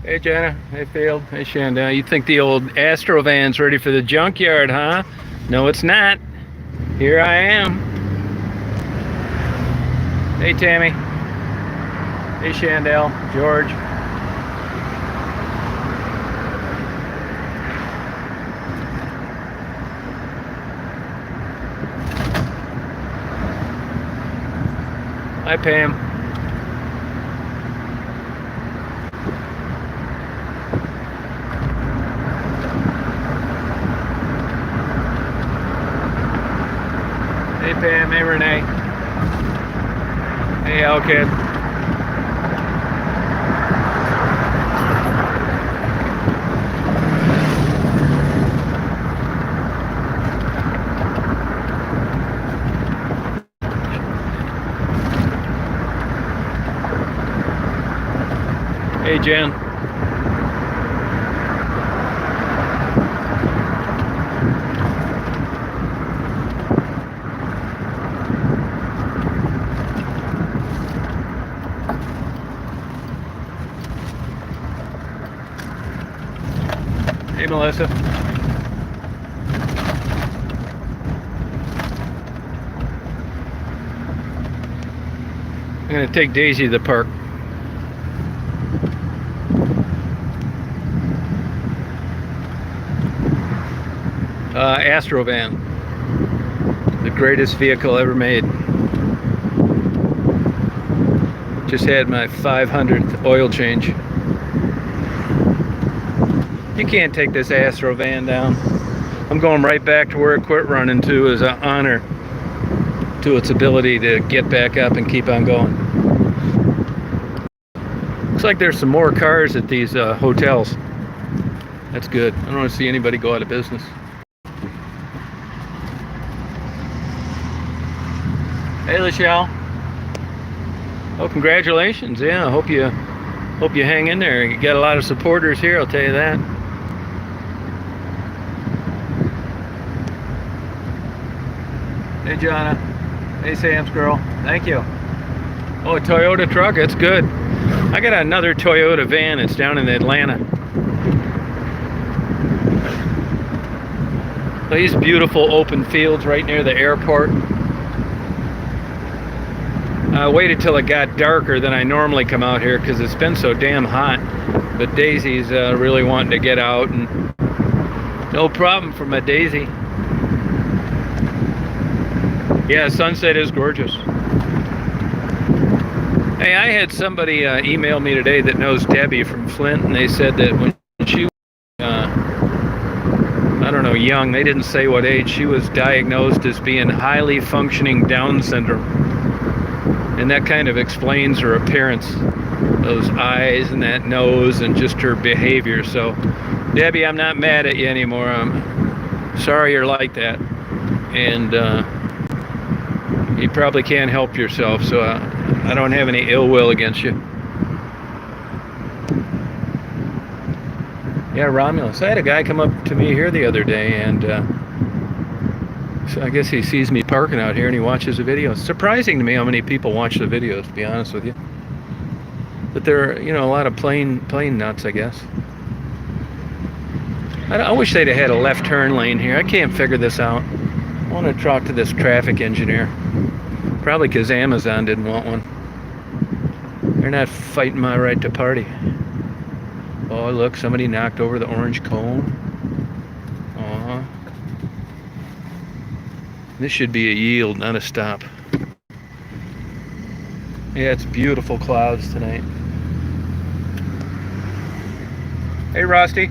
Hey Jenna, hey Field, hey Shandell. You think the old Astrovan's ready for the junkyard, huh? No, it's not. Here I am. Hey Tammy. Hey Shandell, George. Hi Pam. Hey Pam, hey Renee. Hey Alkid. Hey Jen. Hey Melissa. I'm gonna take Daisy to the park. Astrovan, the greatest vehicle ever made. Just had my 500th oil change. You can't take this Astrovan down. I'm going right back to where it quit running to as an honor to its ability to get back up and keep on going. Looks like there's some more cars at these hotels. That's good. I don't want to see anybody go out of business. Hey, Lachelle. Oh, congratulations! Yeah, I hope you hang in there. You got a lot of supporters here. I'll tell you that. Hey, Jonna. Hey, Sam's girl. Thank you. Oh, a Toyota truck. That's good. I got another Toyota van. It's down in Atlanta. These beautiful open fields right near the airport. I waited till it got darker than I normally come out here because it's been so damn hot. But Daisy's really wanting to get out, and no problem for my Daisy. Yeah, sunset is gorgeous. Hey, I had somebody email me today that knows Debbie from Flint, and they said that when she was, I don't know, young, they didn't say what age, she was diagnosed as being highly functioning Down syndrome. And that kind of explains her appearance, those eyes and that nose and just her behavior. So, Debbie, I'm not mad at you anymore. I'm sorry you're like that. And you probably can't help yourself, so I don't have any ill will against you. Yeah, Romulus. I had a guy come up to me here the other day, and so I guess he sees me parking out here and he watches the videos. It's surprising to me how many people watch the videos, to be honest with you. But there are, a lot of plane nuts, I guess. I wish they'd have had a left turn lane here. I can't figure this out. I want to talk to this traffic engineer. Probably because Amazon didn't want one. They're not fighting my right to party. Oh, look, somebody knocked over the orange cone. Aw. This should be a yield, not a stop. Yeah, it's beautiful clouds tonight. Hey, Rusty.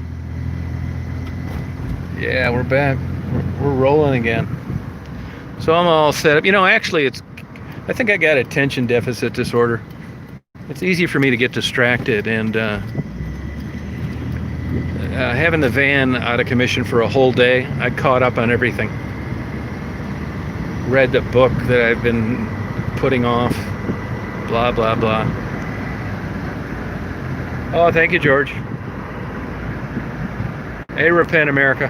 Yeah, we're back. We're rolling again. So I'm all set up. Actually, I think I got attention deficit disorder. It's easy for me to get distracted, and having the van out of commission for a whole day, I caught up on everything. Read the book that I've been putting off. Blah, blah, blah. Oh, thank you, George. Hey, Repent America.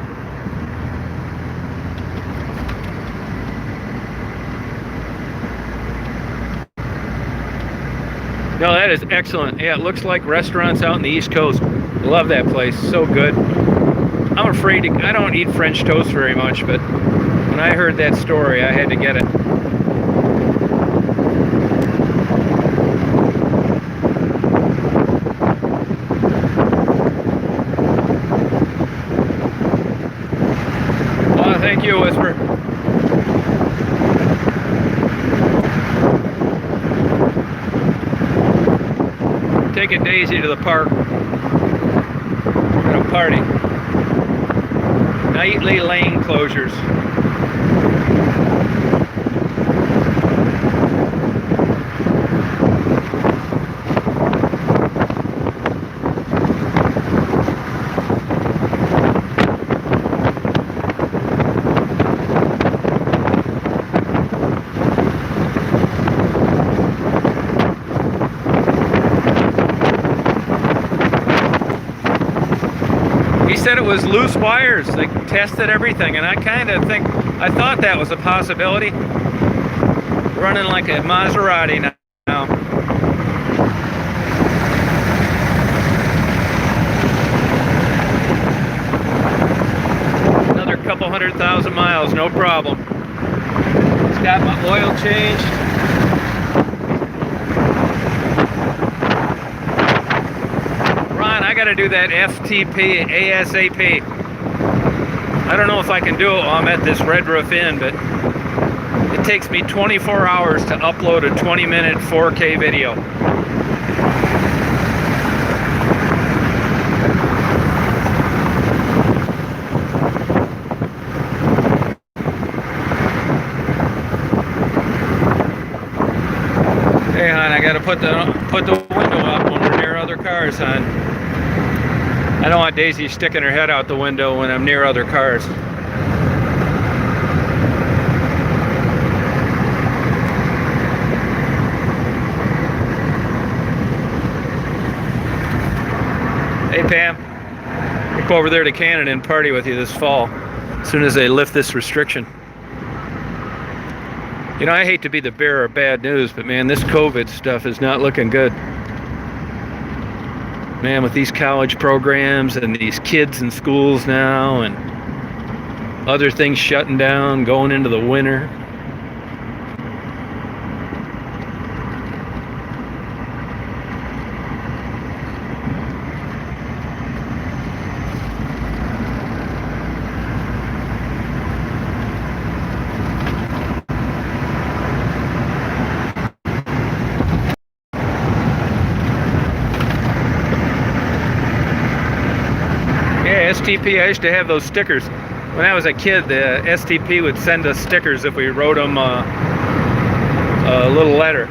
No, that is excellent. Yeah, it looks like restaurants out in the East Coast. Love that place. So good. I'm afraid I don't eat French toast very much, but when I heard that story, I had to get it. Oh, thank you, Whisper. Taking Daisy to the park. We're gonna party. Nightly lane closures. He said it was loose wires. They tested everything, and I thought that was a possibility. Running like a Maserati now. Another couple 100,000 miles, no problem. It's got my oil changed. I gotta do that FTP ASAP. I don't know if I can do it while I'm at this Red Roof Inn, but it takes me 24 hours to upload a 20-minute 4K video. Hey, hon, I gotta put the window up when we're near other cars, hon. I don't want Daisy sticking her head out the window when I'm near other cars. Hey Pam, I'll go over there to Canada and party with you this fall, as soon as they lift this restriction. You know, I hate to be the bearer of bad news, but man, this COVID stuff is not looking good. Man, with these college programs and these kids in schools now and other things shutting down, going into the winter. STP, I used to have those stickers. When I was a kid, the STP would send us stickers if we wrote them a little letter.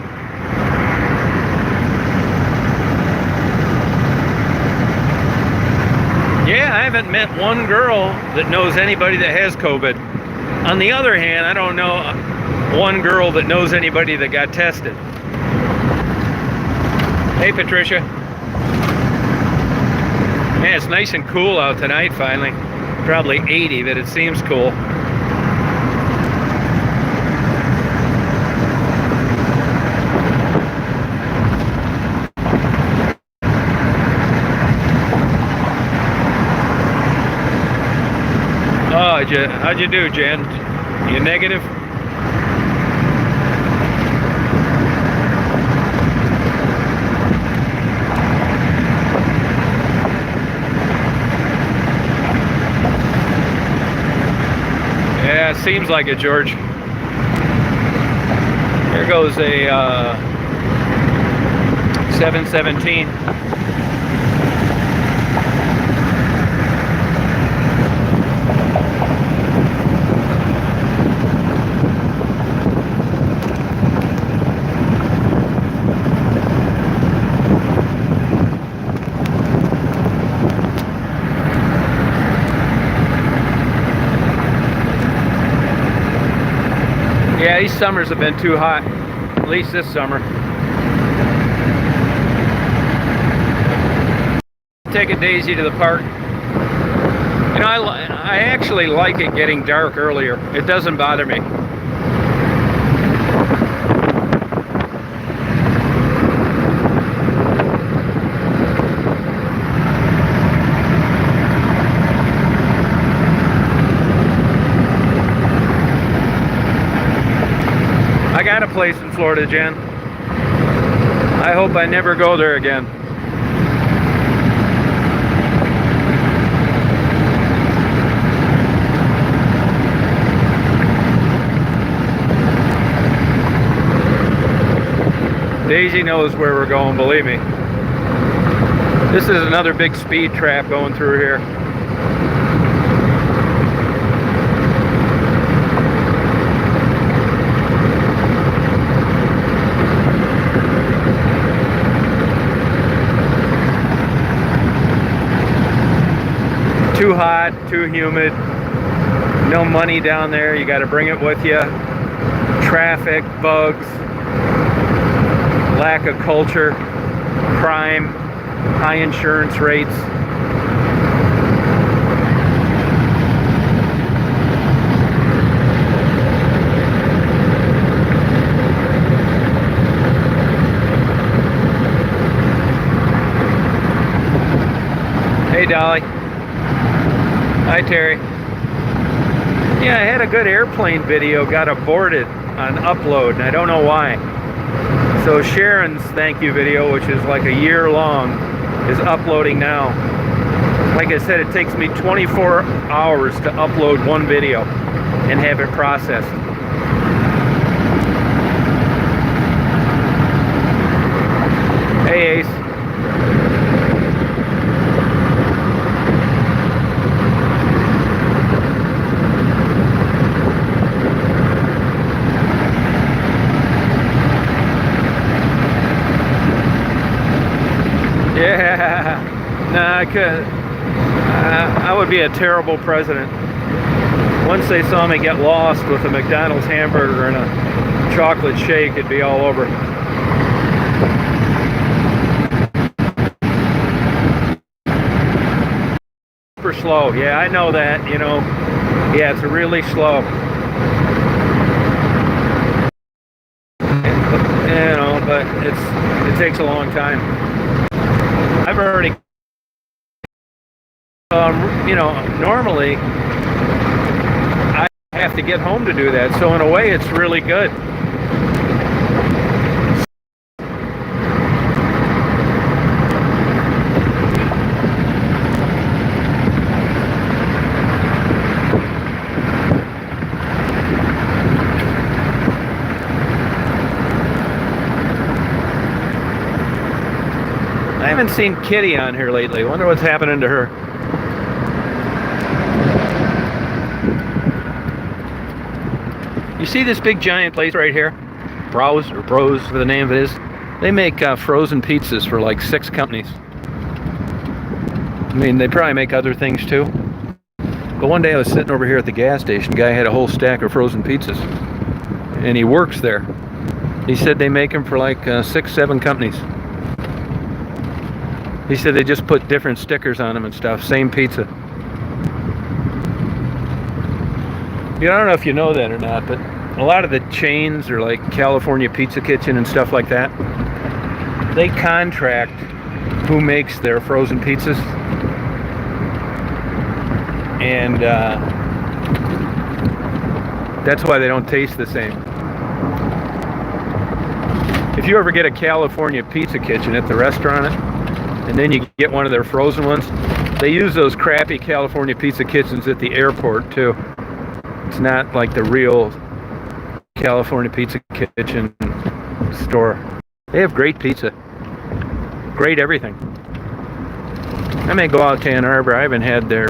Yeah, I haven't met one girl that knows anybody that has COVID. On the other hand, I don't know one girl that knows anybody that got tested. Hey, Patricia. Man, it's nice and cool out tonight finally. Probably 80, but it seems cool. Oh, how'd you do, Jen? You negative? Yeah, seems like it, George. Here goes a 717. Yeah, these summers have been too hot, at least this summer. Taking Daisy to the park. You know, I actually like it getting dark earlier. It doesn't bother me. got a place in Florida, Jen. I hope I never go there again. Daisy knows where we're going, believe me. This is another big speed trap going through here. Too hot, too humid, no money down there, you got to bring it with you. Traffic, bugs, lack of culture, crime, high insurance rates. Hey Dolly. Hi Terry. Yeah, I had a good airplane video, got aborted on upload, and I don't know why. So Sharon's thank you video, which is like a year long, is uploading now. Like I said, it takes me 24 hours to upload one video and have it processed. Hey Ace. Yeah, nah, I could. I would be a terrible president. Once they saw me get lost with a McDonald's hamburger and a chocolate shake, it'd be all over. Super slow. Yeah, I know that. You know, yeah, it's really slow. You know, but it takes a long time. I've already, you know, normally I have to get home to do that. So in a way, it's really good. I haven't seen Kitty on here lately. Wonder what's happening to her. You see this big giant place right here? Browse or Bros, whatever the name of it is. They make frozen pizzas for like 6 companies. I mean, they probably make other things too. But one day I was sitting over here at the gas station. Guy had a whole stack of frozen pizzas. And he works there. He said they make them for like 6, 7 companies. He said they just put different stickers on them and stuff. Same pizza. You know, I don't know if you know that or not, but a lot of the chains are like California Pizza Kitchen and stuff like that. They contract who makes their frozen pizzas. And that's why they don't taste the same. If you ever get a California Pizza Kitchen at the restaurant, and then you get one of their frozen ones, they use those crappy California Pizza Kitchens at the airport too. It's not like the real California Pizza Kitchen store. They have great pizza. Great everything. I may go out to Ann Arbor. I haven't had their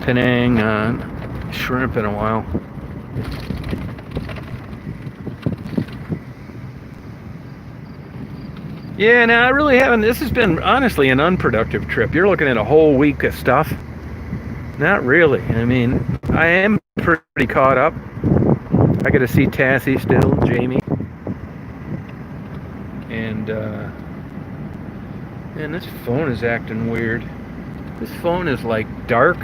Penang shrimp in a while. Yeah, no, I really haven't. This has been, honestly, an unproductive trip. You're looking at a whole week of stuff. Not really. I mean, I am pretty caught up. I got to see Tassie still, Jamie. And man, this phone is acting weird. This phone is like dark.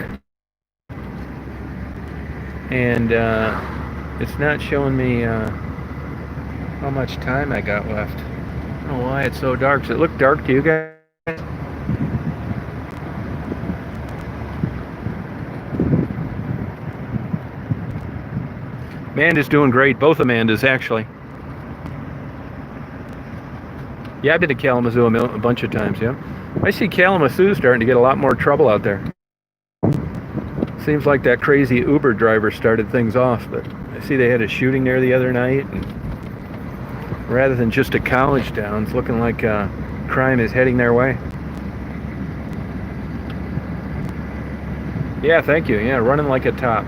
And it's not showing me how much time I got left. I don't know why it's so dark. Does it look dark to you guys? Amanda's doing great. Both Amandas, actually. Yeah, I've been to Kalamazoo a bunch of times, yeah. I see Kalamazoo starting to get a lot more trouble out there. Seems like that crazy Uber driver started things off, but I see they had a shooting there the other night, and rather than just a college town, it's looking like crime is heading their way. Yeah, thank you. Yeah, running like a top.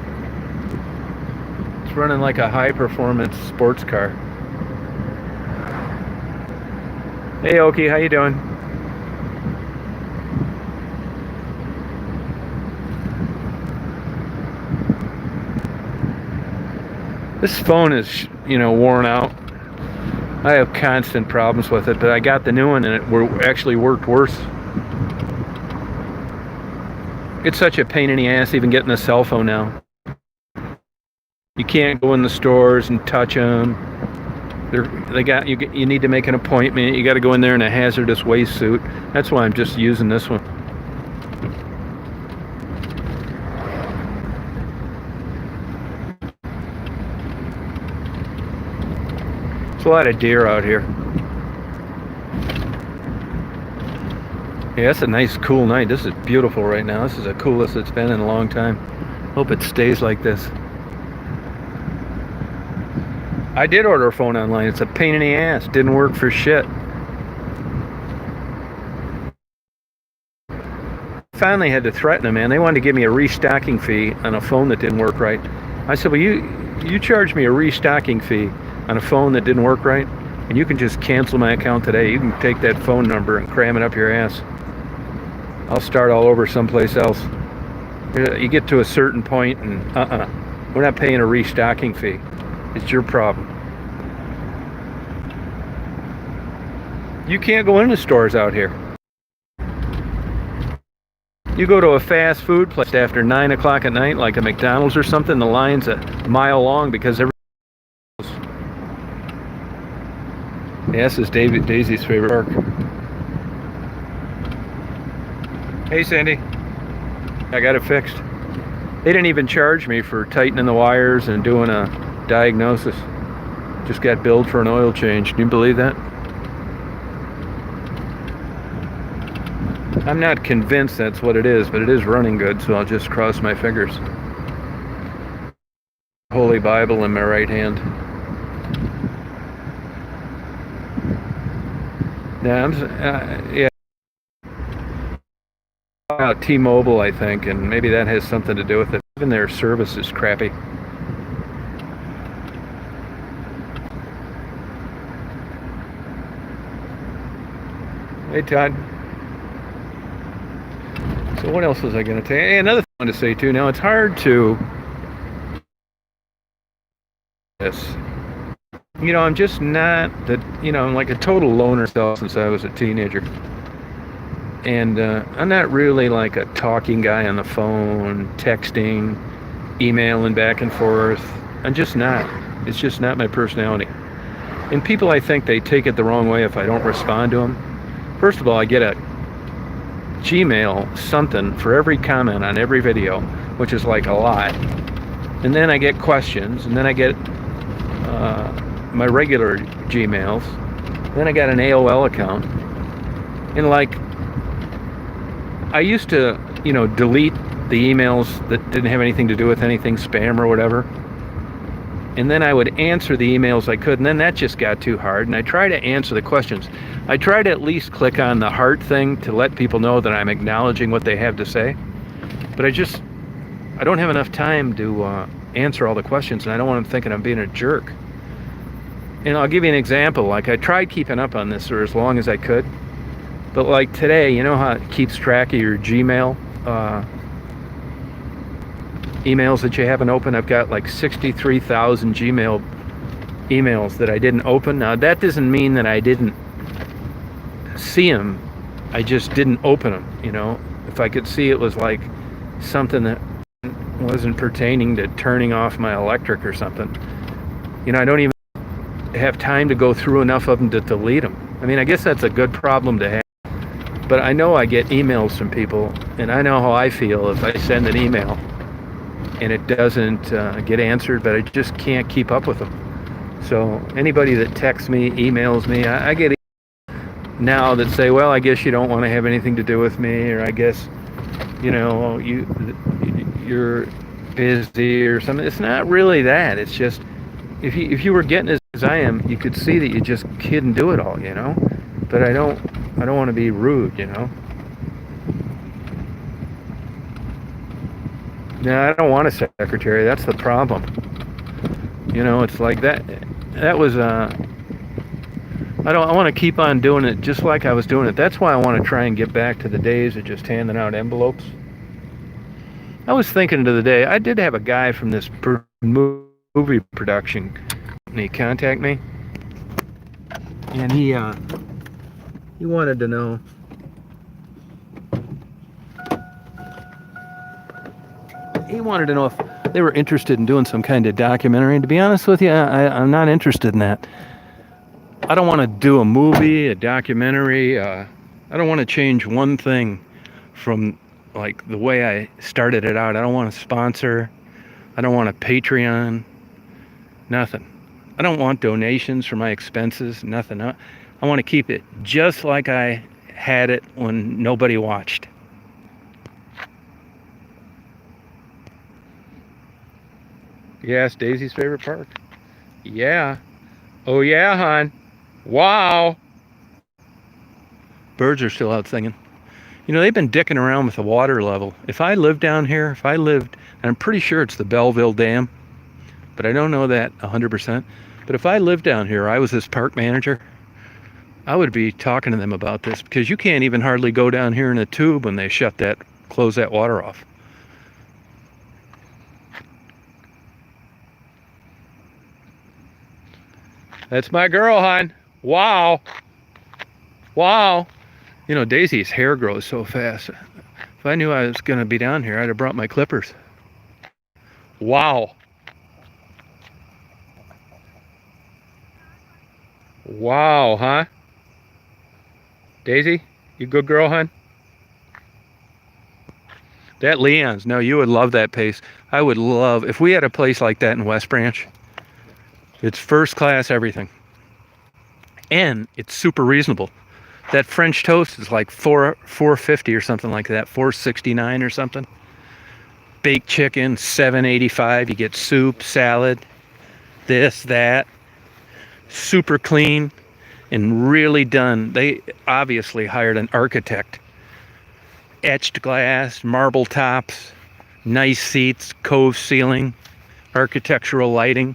It's running like a high-performance sports car. Hey, Oki, how you doing? This phone is, worn out. I have constant problems with it, but I got the new one and it actually worked worse. It's such a pain in the ass even getting a cell phone now. You can't go in the stores and touch them. You need to make an appointment. You got to go in there in a hazardous waste suit. That's why I'm just using this one. There's a lot of deer out here. Yeah, it's a nice, cool night. This is beautiful right now. This is the coolest it's been in a long time. Hope it stays like this. I did order a phone online. It's a pain in the ass. Didn't work for shit. Finally had to threaten them, man. They wanted to give me a restocking fee on a phone that didn't work right. I said, well, you charged me a restocking fee on a phone that didn't work right, and you can just cancel my account today. You can take that phone number and cram it up your ass. I'll start all over someplace else. You get to a certain point and we're not paying a restocking fee. It's your problem. You can't go into stores out here. You go to a fast food place after 9 o'clock at night, like a McDonald's or something, the line's a mile long because everyone knows. Yeah, this is Daisy's favorite park. Hey, Sandy. I got it fixed. They didn't even charge me for tightening the wires and doing a diagnosis. Just got billed for an oil change. Can you believe that? I'm not convinced that's what it is, but it is running good, so I'll just cross my fingers. Holy Bible in my right hand. Yeah. T-Mobile, I think, and maybe that has something to do with it. Even their service is crappy. Hey, Todd. So what else was I going to tell you? Hey, another thing I want to say too. Now it's hard to. I'm just not that. I'm like a total loner since I was a teenager. And I'm not really like a talking guy on the phone, texting, emailing back and forth. I'm just not. It's just not my personality. And people, I think, they take it the wrong way if I don't respond to them. First of all, I get a Gmail something for every comment on every video, which is like a lot. And then I get questions, and then I get my regular Gmails. Then I got an AOL account. And like, I used to, delete the emails that didn't have anything to do with anything, spam or whatever. And then I would answer the emails I could, and then that just got too hard. And I try to answer the questions. I try to at least click on the heart thing to let people know that I'm acknowledging what they have to say. But I don't have enough time to answer all the questions, and I don't want them thinking I'm being a jerk. And I'll give you an example. Like, I tried keeping up on this for as long as I could. But like today, you know how it keeps track of your Gmail emails that you haven't opened? I've got like 63,000 Gmail emails that I didn't open. Now that doesn't mean that I didn't see them. I just didn't open them. If I could see it was like something that wasn't pertaining to turning off my electric or something. I don't even have time to go through enough of them to delete them. I mean, I guess that's a good problem to have. But I know I get emails from people, and I know how I feel if I send an email and it doesn't get answered, but I just can't keep up with them. So anybody that texts me, emails me, I get now that say, well, I guess you don't want to have anything to do with me, or I guess, you're busy or something. It's not really that. It's just if you were getting as I am, you could see that you just couldn't do it all, But I don't want to be rude, No, I don't want a secretary. That's the problem. It's like that. That was I want to keep on doing it just like I was doing it. That's why I want to try and get back to the days of just handing out envelopes. I was thinking to the day, I did have a guy from this movie production company contact me, and he wanted to know. He wanted to know if they were interested in doing some kind of documentary. And to be honest with you, I'm not interested in that. I don't want to do a movie, a documentary. I don't want to change one thing from like the way I started it out. I don't want a sponsor. I don't want a Patreon. Nothing. I don't want donations for my expenses. Nothing. I want to keep it just like I had it when nobody watched. Yes, Daisy's favorite park. Yeah. Oh yeah, hon. Wow. Birds are still out singing. They've been dicking around with the water level. If I lived down here, and I'm pretty sure it's the Belleville Dam, but I don't know that 100%. But if I lived down here, I was this park manager, I would be talking to them about this, because you can't even hardly go down here in a tube when they close that water off. That's my girl, hon. Wow. Wow. Daisy's hair grows so fast. If I knew I was going to be down here, I'd have brought my clippers. Wow. Wow, huh? Daisy, you good girl, hon? That Leon's. No, you would love that place. I would love, if we had a place like that in West Branch. It's first class everything. And it's super reasonable. That French toast is like $4.50 or something like that, $4.69 or something. Baked chicken, $7.85. You get soup, salad, this, that. Super clean and really done. They obviously hired an architect. Etched glass, marble tops, nice seats, cove ceiling, architectural lighting.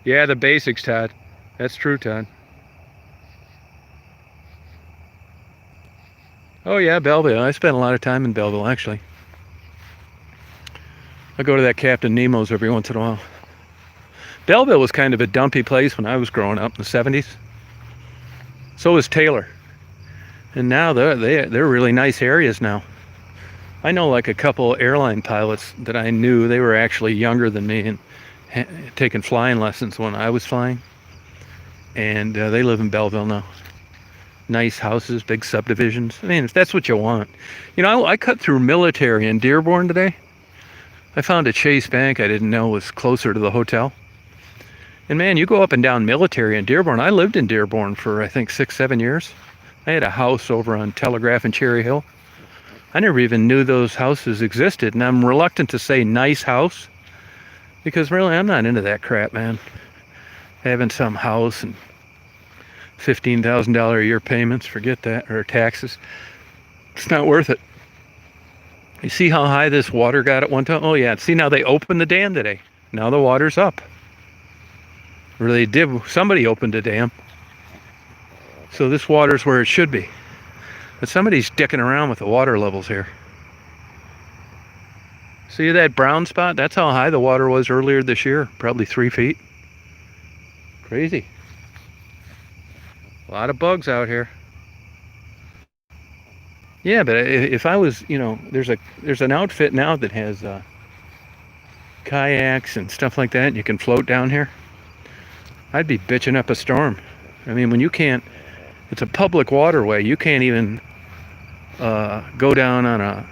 Yeah, the basics, Todd. That's true, Todd. Oh yeah, Belleville. I spent a lot of time in Belleville, actually. I go to that Captain Nemo's every once in a while. Belleville was kind of a dumpy place when I was growing up in the 70s. So was Taylor. And now they're really nice areas now. I know like a couple airline pilots that I knew. They were actually younger than me and taking flying lessons when I was flying, and they live in Belleville now. Nice houses, big subdivisions. I mean, if that's what you want. I cut through Military in Dearborn today. I found a Chase Bank I didn't know was closer to the hotel. And man, you go up and down Military in Dearborn. I lived in Dearborn for I think 6-7 years. I had a house over on Telegraph and Cherry Hill. I never even knew those houses existed, and I'm reluctant to say nice house, because really, I'm not into that crap, man. Having some house and $15,000 a year payments, forget that, or taxes. It's not worth it. You see how high this water got at one time? Oh yeah, see now they opened the dam today. Now the water's up. Or they did, somebody opened the dam. So this water's where it should be. But somebody's dicking around with the water levels here. See that brown spot? That's how high the water was earlier this year. Probably 3 feet. Crazy. A lot of bugs out here. Yeah, but if I was, there's an outfit now that has kayaks and stuff like that, and you can float down here. I'd be bitching up a storm. I mean, when you can't, It's a public waterway. You can't even go down on a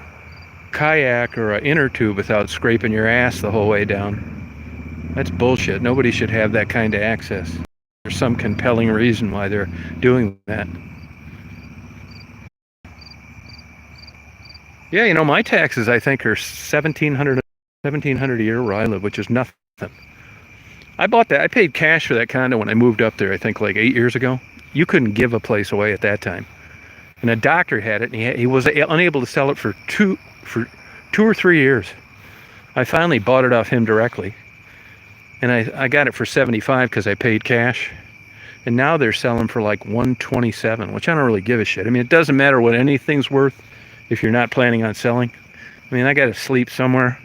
kayak or an inner tube without scraping your ass the whole way down. That's bullshit. Nobody should have that kind of access. There's some compelling reason why they're doing that. Yeah, you know, my taxes, I think, are $1,700 a year where I live, which is nothing. I bought that. I paid cash for that condo when I moved up there, I think like 8 years ago. You couldn't give a place away at that time. And a doctor had it, and he was unable to sell it for two or 3 years. I finally bought it off him directly. And I got it for $75 because I paid cash. And now they're selling for like $127, which I don't really give a shit. I mean, it doesn't matter what anything's worth if you're not planning on selling. I mean, I got to sleep somewhere,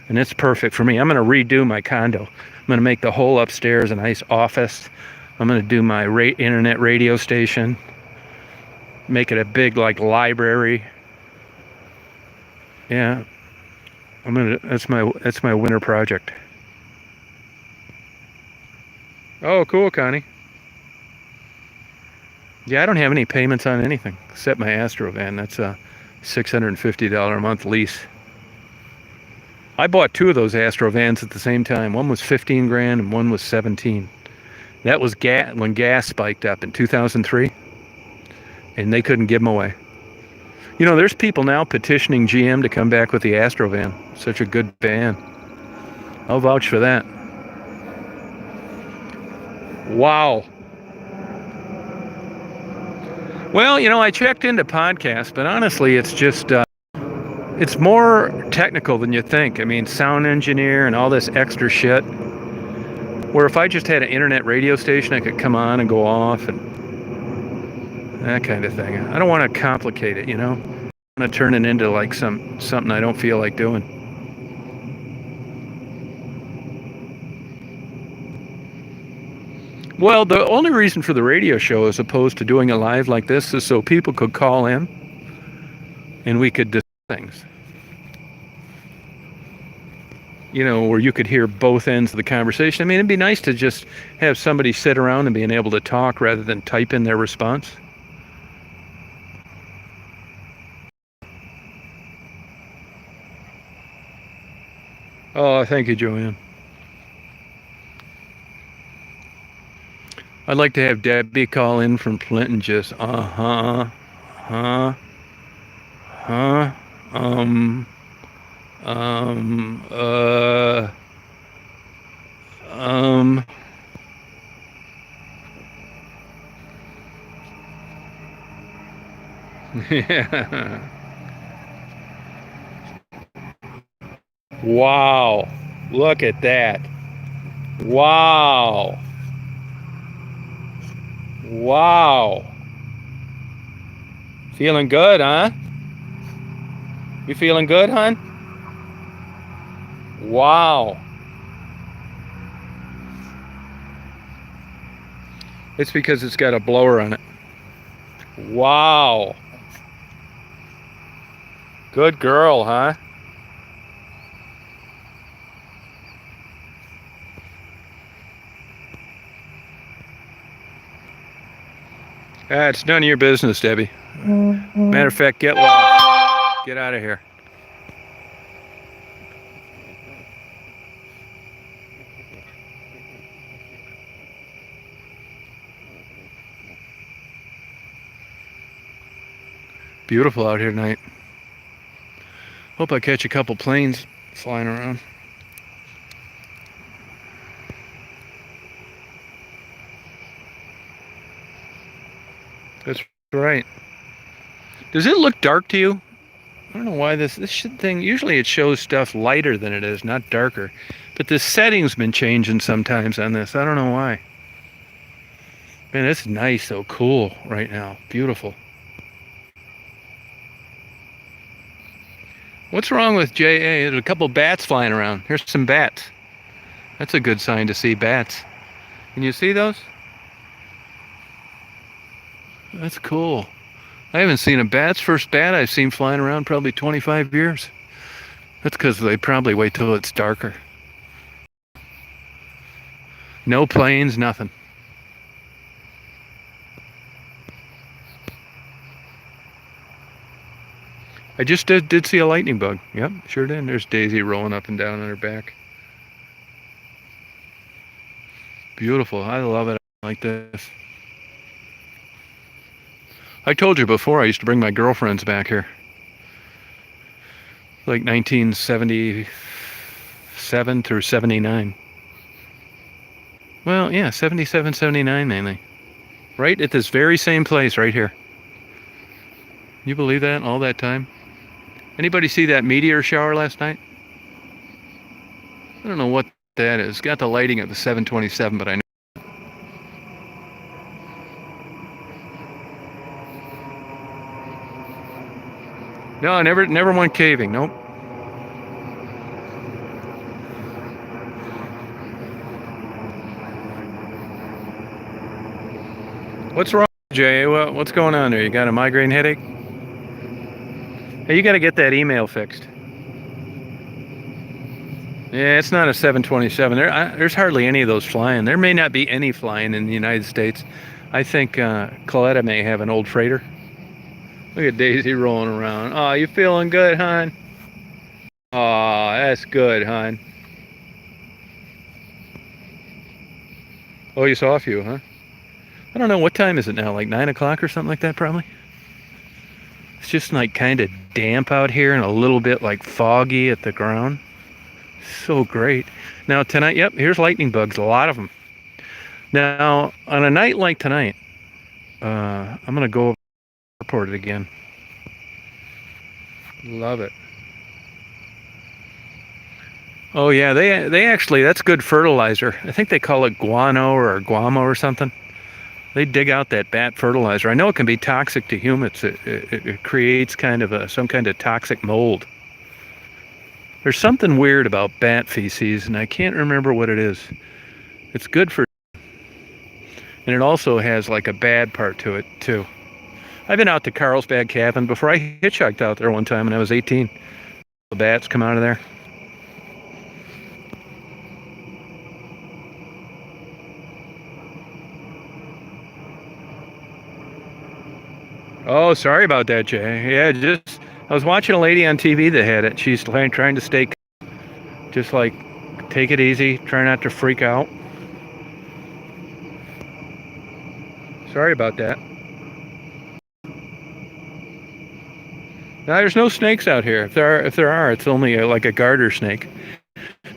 and it's perfect for me. I'm going to redo my condo. I'm going to make the whole upstairs a nice office. I'm going to do my internet radio station. Make it a big like library. Yeah, that's my winter project. Oh, cool, Connie. Yeah, I don't have any payments on anything except my Astrovan. That's a $650 a month lease. I bought two of those Astrovans at the same time. One was 15 grand and one was 17. That was when gas spiked up in 2003, and they couldn't give them away. You know, there's people now petitioning GM to come back with the Astrovan. Such a good van. I'll vouch for that. Wow. Well, you know, I checked into podcasts, but honestly, it's just, it's more technical than you think. I mean, sound engineer and all this extra shit. Where if I just had an internet radio station, I could come on and go off and that kind of thing. I don't want to complicate it, you know? I want to turn it into like something I don't feel like doing. Well, the only reason for the radio show as opposed to doing it live like this is so people could call in and we could discuss things. You know, where you could hear both ends of the conversation. I mean, it'd be nice to just have somebody sit around and being able to talk rather than type in their response. Oh, thank you, Joanne. I'd like to have Debbie call in from Flint and just, yeah. Wow. Look at that. Wow. Wow. Feeling good, huh? You feeling good, hon? Wow. It's because it's got a blower on it. Wow. Good girl, huh? It's none of your business, Debbie. Matter of fact, get lost. Get out of here. Beautiful out here tonight. Hope I catch a couple planes flying around. That's right. Does it look dark to you? I don't know why this thing, usually it shows stuff lighter than it is, not darker. But the setting's been changing sometimes on this. I don't know why. Man, it's nice, so cool right now. Beautiful. What's wrong with JA? There's a couple bats flying around. Here's some bats. That's a good sign to see bats. Can you see those? That's cool. I haven't seen a bat's first bat I've seen flying around probably 25 years. That's because they probably wait till it's darker. No planes, nothing. I just did see a lightning bug. Yep, sure did. There's Daisy rolling up and down on her back. Beautiful. I love it like this. I told you before I used to bring my girlfriends back here. Like 1977 through 79. Well, yeah, 77, 79 mainly. Right at this very same place right here. You believe that? All that time? Anybody see that meteor shower last night? I don't know what that is. Got the lighting of the 727, but I know. No, I never went caving. Nope. What's wrong, Jay? What's going on there? You got a migraine headache? Hey, you got to get that email fixed. Yeah, it's not a 727. There's hardly any of those flying. There may not be any flying in the United States. I think Coletta may have an old freighter. Look at Daisy rolling around. Oh, you feeling good, hon? Oh, that's good, hon. Oh, you saw a few, huh? I don't know, what time is it now? Like 9 o'clock or something like that, probably? It's just like kind of damp out here and a little bit like foggy at the ground. So great. Now tonight, yep, here's lightning bugs, a lot of them. Now, on a night like tonight, I'm going to go over and report it again. Love it. Oh yeah, they actually, that's good fertilizer. I think they call it guano or guamo or something. They dig out that bat fertilizer. I know it can be toxic to humans. It creates kind of some kind of toxic mold. There's something weird about bat feces, and I can't remember what it is. It's good for, and it also has like a bad part to it too. I've been out to Carlsbad Cabin before. I hitchhiked out there one time when I was 18. The bats come out of there. Oh, sorry about that, Jay. Yeah, I was watching a lady on TV that had it. She's trying to stay, just like, take it easy, try not to freak out. Sorry about that. Now, there's no snakes out here. If there are, it's only like a garter snake.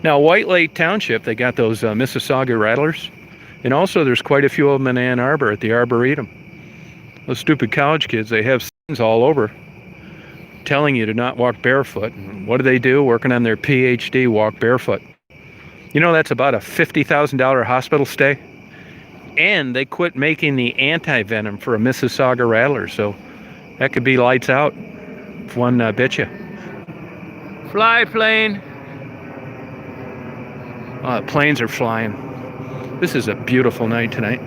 Now, White Lake Township, they got those Mississauga rattlers, and also there's quite a few of them in Ann Arbor at the Arboretum. Those stupid college kids, they have signs all over telling you to not walk barefoot. And what do? Working on their PhD, walk barefoot. You know, that's about a $50,000 hospital stay. And they quit making the anti-venom for a Mississauga rattler, so that could be lights out if one bit you. Fly, plane. Oh, the planes are flying. This is a beautiful night tonight.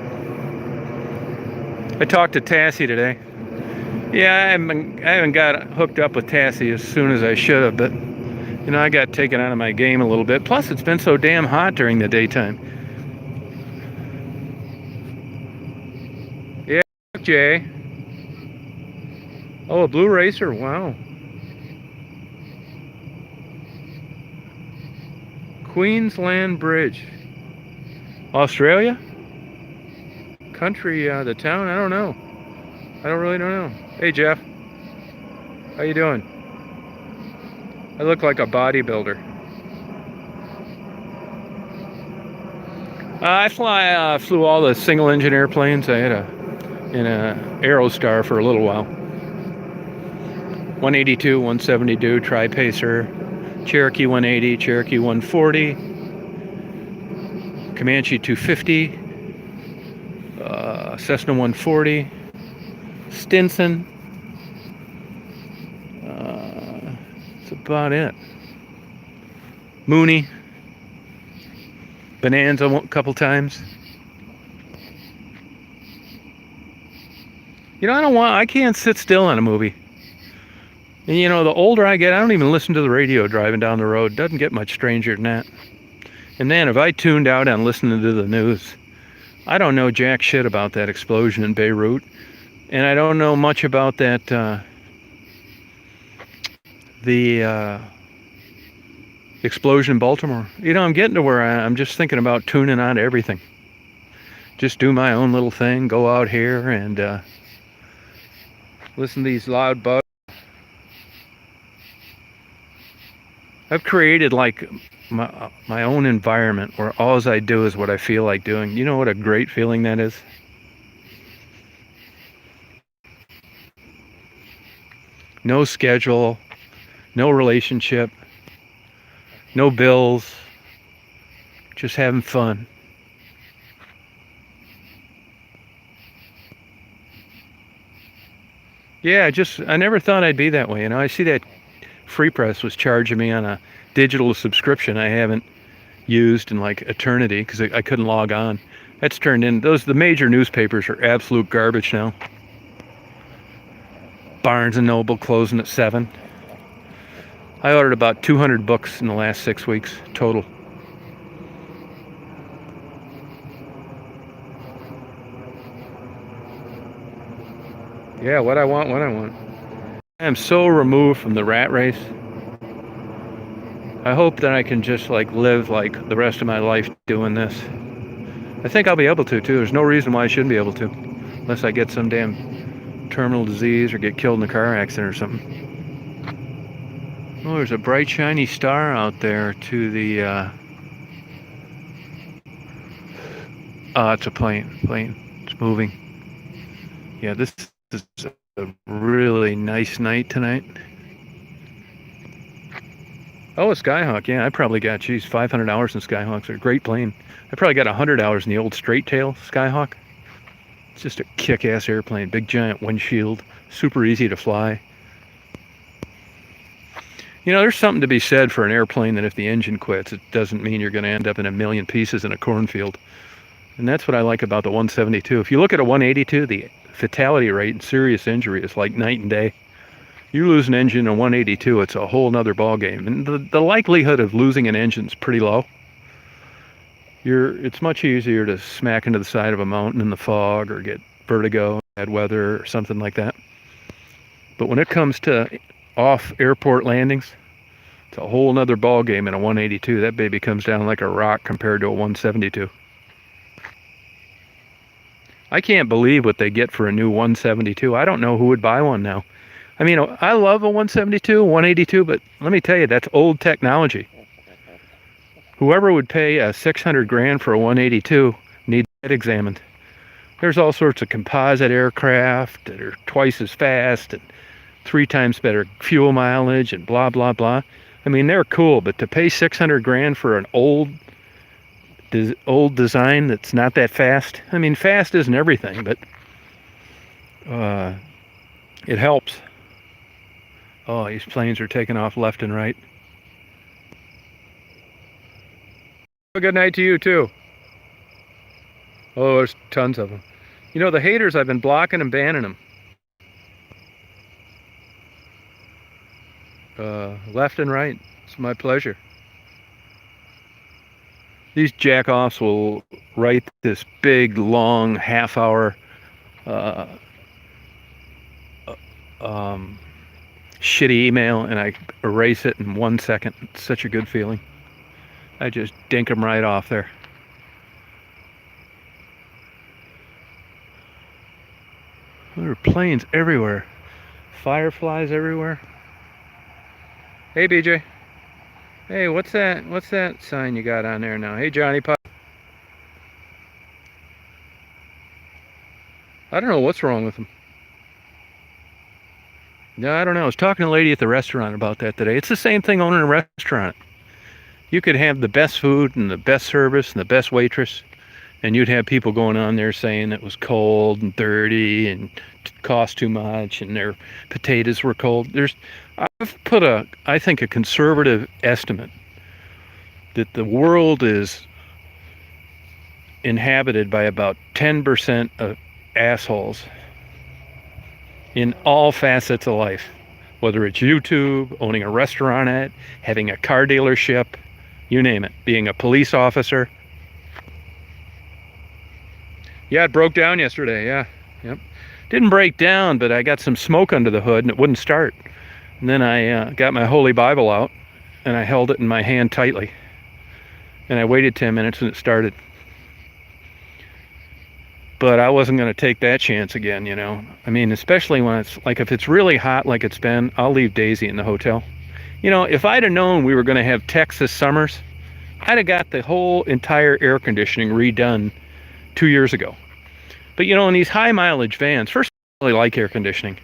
I talked to Tassie today. Yeah, I haven't got hooked up with Tassie as soon as I should have, but you know, I got taken out of my game a little bit. Plus, it's been so damn hot during the daytime. Yeah, Jay. Oh, a blue racer. Wow. Queensland Bridge. Australia? Country, the town? I don't know. I don't know. Hey, Jeff. How you doing? I look like a bodybuilder. I flew all the single-engine airplanes. I had an Aerostar for a little while. 182, 172, Tri-Pacer, Cherokee 180, Cherokee 140, Comanche 250, Cessna 140, Stinson. That's about it. Mooney, Bonanza a couple times. You know, I can't sit still on a movie. And you know, the older I get, I don't even listen to the radio driving down the road. Doesn't get much stranger than that. And then if I tuned out on listening to the news, I don't know jack shit about that explosion in Beirut. And I don't know much about that the explosion in Baltimore. You know, I'm getting to where I'm just thinking about tuning on to everything. Just do my own little thing, go out here and listen to these loud bugs. I've created like my own environment where all I do is what I feel like doing. You know what a great feeling that is? No schedule, no relationship, no bills, just having fun. Yeah, I never thought I'd be that way. You know, I see that Free Press was charging me on a digital subscription I haven't used in like eternity because I couldn't log on. That's turned in, the major newspapers are absolute garbage now. Barnes & Noble closing at 7. I ordered about 200 books in the last 6 weeks total. Yeah, what I want. I am so removed from the rat race. I hope that I can just like live like the rest of my life doing this. I think I'll be able to too. There's no reason why I shouldn't be able to, unless I get some damn terminal disease or get killed in a car accident or something. Oh, there's a bright shiny star out there to the it's a plane. It's moving. Yeah, this is a really nice night tonight. Oh, a Skyhawk. Yeah, I probably got, 500 hours in Skyhawks. They're a great plane. I probably got 100 hours in the old straight tail Skyhawk. It's just a kick-ass airplane. Big giant windshield. Super easy to fly. You know, there's something to be said for an airplane that if the engine quits, it doesn't mean you're going to end up in a million pieces in a cornfield. And that's what I like about the 172. If you look at a 182, the fatality rate and serious injury is like night and day. You lose an engine in a 182, it's a whole nother ballgame. And the likelihood of losing an engine is pretty low. It's much easier to smack into the side of a mountain in the fog or get vertigo, bad weather, or something like that. But when it comes to off airport landings, it's a whole nother ballgame in a 182. That baby comes down like a rock compared to a 172. I can't believe what they get for a new 172. I don't know who would buy one now. I mean, I love a 172, 182, but let me tell you, that's old technology. Whoever would pay 600 grand for a 182 needs it examined. There's all sorts of composite aircraft that are twice as fast and 3 times better fuel mileage and blah, blah, blah. I mean, they're cool, but to pay 600 grand for an old design that's not that fast. I mean, fast isn't everything, but it helps. Oh, these planes are taking off left and right. Have a good night to you too. Oh, there's tons of them. You know, the haters, I've been blocking and banning them. Left and right. It's my pleasure. These jackoffs will write this big, long, half-hour shitty email, and I erase it in 1 second. It's such a good feeling. I just dink them right off there. There are planes everywhere. Fireflies everywhere. Hey, BJ. Hey, what's that sign you got on there now? Hey, Johnny Pop. I don't know what's wrong with them. No, I don't know. I was talking to a lady at the restaurant about that today. It's the same thing owning a restaurant. You could have the best food and the best service and the best waitress, and you'd have people going on there saying it was cold and dirty and cost too much and their potatoes were cold. I've put I think a conservative estimate that the world is inhabited by about 10% of assholes in all facets of life, whether it's YouTube, owning a restaurant, having a car dealership, you name it, being a police officer. Yeah, it broke down yesterday. Yeah, yep. Didn't break down, but I got some smoke under the hood and it wouldn't start. And then I got my Holy Bible out and I held it in my hand tightly. And I waited 10 minutes and it started. But I wasn't going to take that chance again, you know. I mean, especially when it's like, if it's really hot like it's been, I'll leave Daisy in the hotel. You know, if I'd have known we were going to have Texas summers, I'd have got the whole entire air conditioning redone 2 years ago. But you know, in these high mileage vans, first, I really like air conditioning.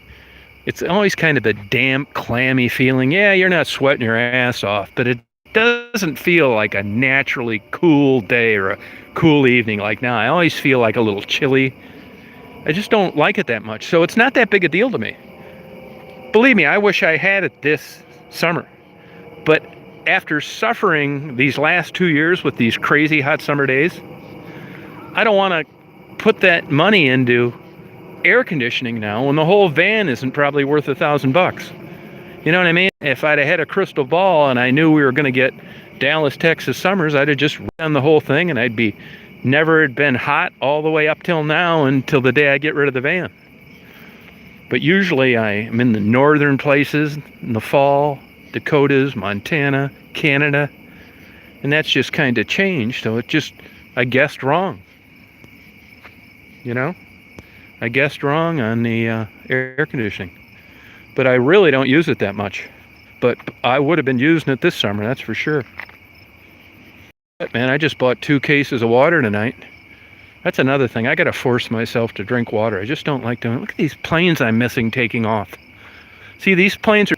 It's always kind of a damp, clammy feeling. Yeah, you're not sweating your ass off, but it doesn't feel like a naturally cool day or a cool evening like now. I always feel like a little chilly. I just don't like it that much. So it's not that big a deal to me. Believe me, I wish I had it this summer. But after suffering these last 2 years with these crazy hot summer days, I don't want to put that money into air conditioning now when the whole van isn't probably worth $1,000. You know what I mean? If I'd have had a crystal ball and I knew we were going to get Dallas, Texas summers, I'd have just done the whole thing and I'd be never had been hot all the way up till now until the day I get rid of the van. But usually I am in the northern places in the fall, Dakotas, Montana, Canada, and that's just kind of changed. So I guessed wrong. You know? I guessed wrong on the air conditioning. But I really don't use it that much. But I would have been using it this summer, that's for sure. But man, I just bought 2 cases of water tonight. That's another thing. I got to force myself to drink water. I just don't like doing it. Look at these planes I'm missing taking off. See, these planes are...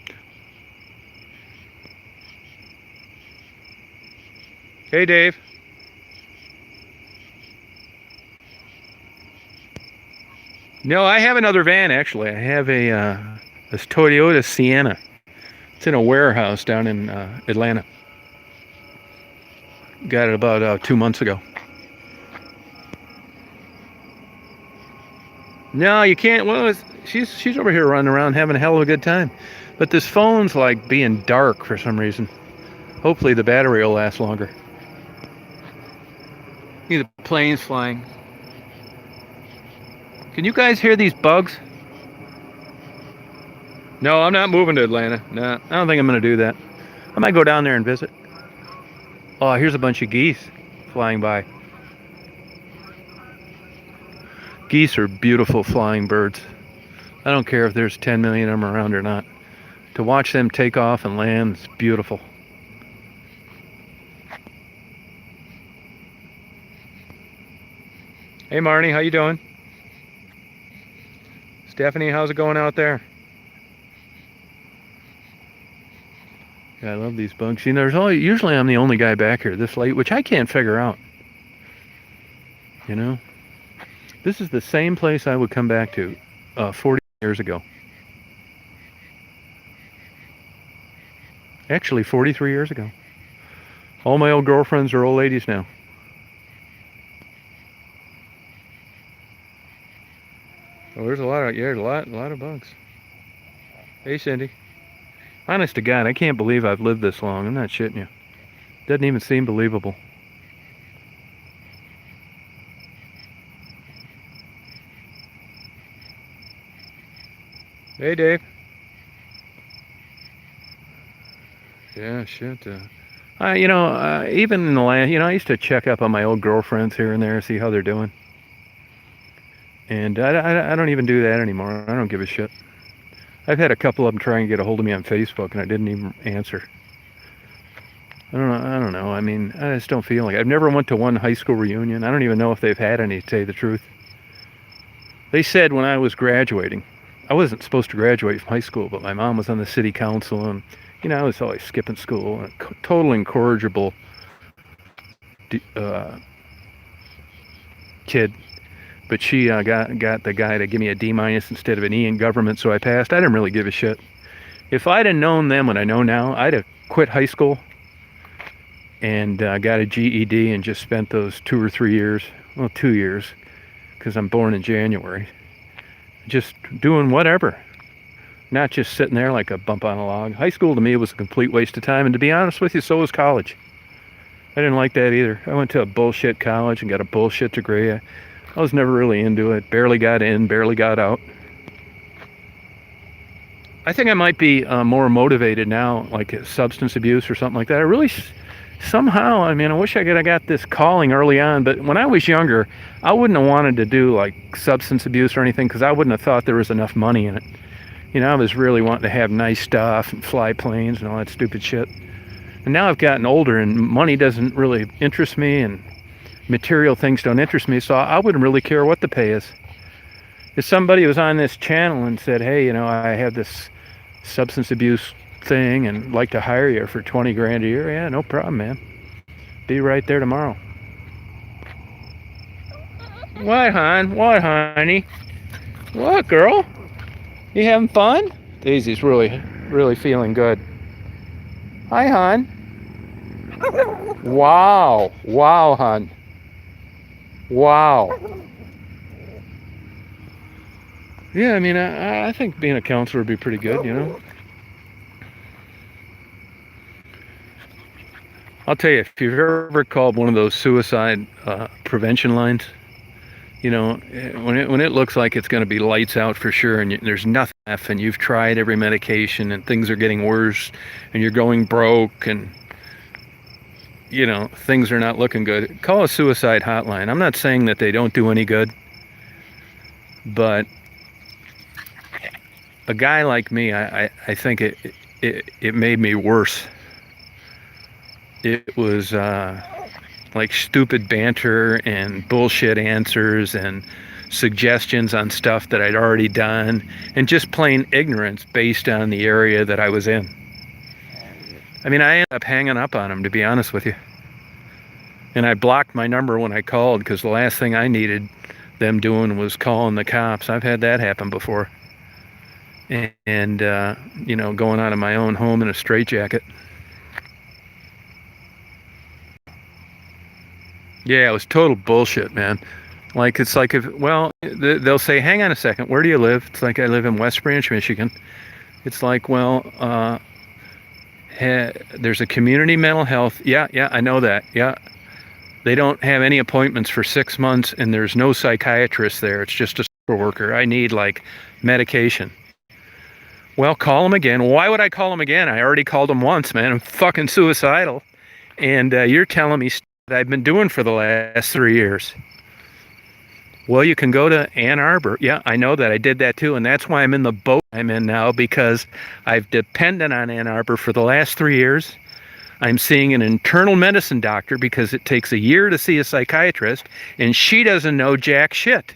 Hey, Dave. No, I have another van, actually. I have this Toyota Sienna. It's in a warehouse down in Atlanta. Got it about 2 months ago. No, you can't. Well, she's over here running around having a hell of a good time. But this phone's like being dark for some reason. Hopefully the battery will last longer. See the planes flying. Can you guys hear these bugs? No, I'm not moving to Atlanta. No, I don't think I'm going to do that. I might go down there and visit. Oh, here's a bunch of geese flying by. Geese are beautiful flying birds. I don't care if there's 10 million of them around or not. To watch them take off and land is beautiful. Hey Marnie, how you doing? Stephanie, how's it going out there? Yeah, I love these bugs. See, usually I'm the only guy back here this late, which I can't figure out. You know? This is the same place I would come back to 40 years ago. Actually, 43 years ago. All my old girlfriends are old ladies now. Oh, there's a lot of bugs. Hey, Cindy. Honest to God, I can't believe I've lived this long. I'm not shitting you. Doesn't even seem believable. Hey, Dave. Yeah, shit. Even in the last, I used to check up on my old girlfriends here and there, see how they're doing. And I don't even do that anymore. I don't give a shit. I've had a couple of them try and get a hold of me on Facebook, and I didn't even answer. I don't know. I mean, I just don't feel like it. I've never went to one high school reunion. I don't even know if they've had any, to tell you the truth. They said when I was graduating, I wasn't supposed to graduate from high school, but my mom was on the city council, and I was always skipping school. A total incorrigible kid. But she got the guy to give me a D- instead of an E in government, so I passed. I didn't really give a shit. If I'd have known then what I know now, I'd have quit high school and got a GED and just spent those 2 or 3 years, well, 2 years, because I'm born in January, just doing whatever. Not just sitting there like a bump on a log. High school to me was a complete waste of time, and to be honest with you, so was college. I didn't like that either. I went to a bullshit college and got a bullshit degree. I was never really into it. Barely got in, barely got out. I think I might be more motivated now, like substance abuse or something like that. I really, somehow, I mean, I wish I could have got this calling early on, but when I was younger, I wouldn't have wanted to do like substance abuse or anything because I wouldn't have thought there was enough money in it. You know, I was really wanting to have nice stuff and fly planes and all that stupid shit. And now I've gotten older and money doesn't really interest me and material things don't interest me, so I wouldn't really care what the pay is. If somebody was on this channel and said, hey, you know, I have this substance abuse thing and like to hire you for 20 grand a year, yeah, no problem, man. Be right there tomorrow. What, hon? What, honey? What, girl? You having fun? Daisy's really feeling good. Hi, hon. Wow. Wow, hon. Wow. Yeah, I mean, I think being a counselor would be pretty good, you know? I'll tell you, if you've ever called one of those suicide prevention lines, you know, when it looks like it's going to be lights out for sure, and there's nothing left, and you've tried every medication, and things are getting worse, and you're going broke, and you know, things are not looking good, call a suicide hotline. I'm not saying that they don't do any good, but a guy like me, I think it made me worse. It was like stupid banter and bullshit answers and suggestions on stuff that I'd already done, and just plain ignorance based on the area that I was in. I mean, I ended up hanging up on him, to be honest with you. And I blocked my number when I called because the last thing I needed them doing was calling the cops. I've had that happen before. And you know, going out of my own home in a straitjacket. Yeah, it was total bullshit, man. Like, it's like, if, well, they'll say, hang on a second, where do you live? It's like, I live in West Branch, Michigan. It's like, well, there's a community mental health. Yeah, I know that. Yeah. They don't have any appointments for 6 months, and there's no psychiatrist there. It's just a social worker. I need, like, medication. Well, call them again. Why would I call them again? I already called them once, man. I'm fucking suicidal. And you're telling me that I've been doing for the last 3 years. Well, you can go to Ann Arbor. Yeah, I know that. I did that too. And that's why I'm in the boat I'm in now, because I've depended on Ann Arbor for the last 3 years. I'm seeing an internal medicine doctor because it takes a year to see a psychiatrist, and she doesn't know jack shit.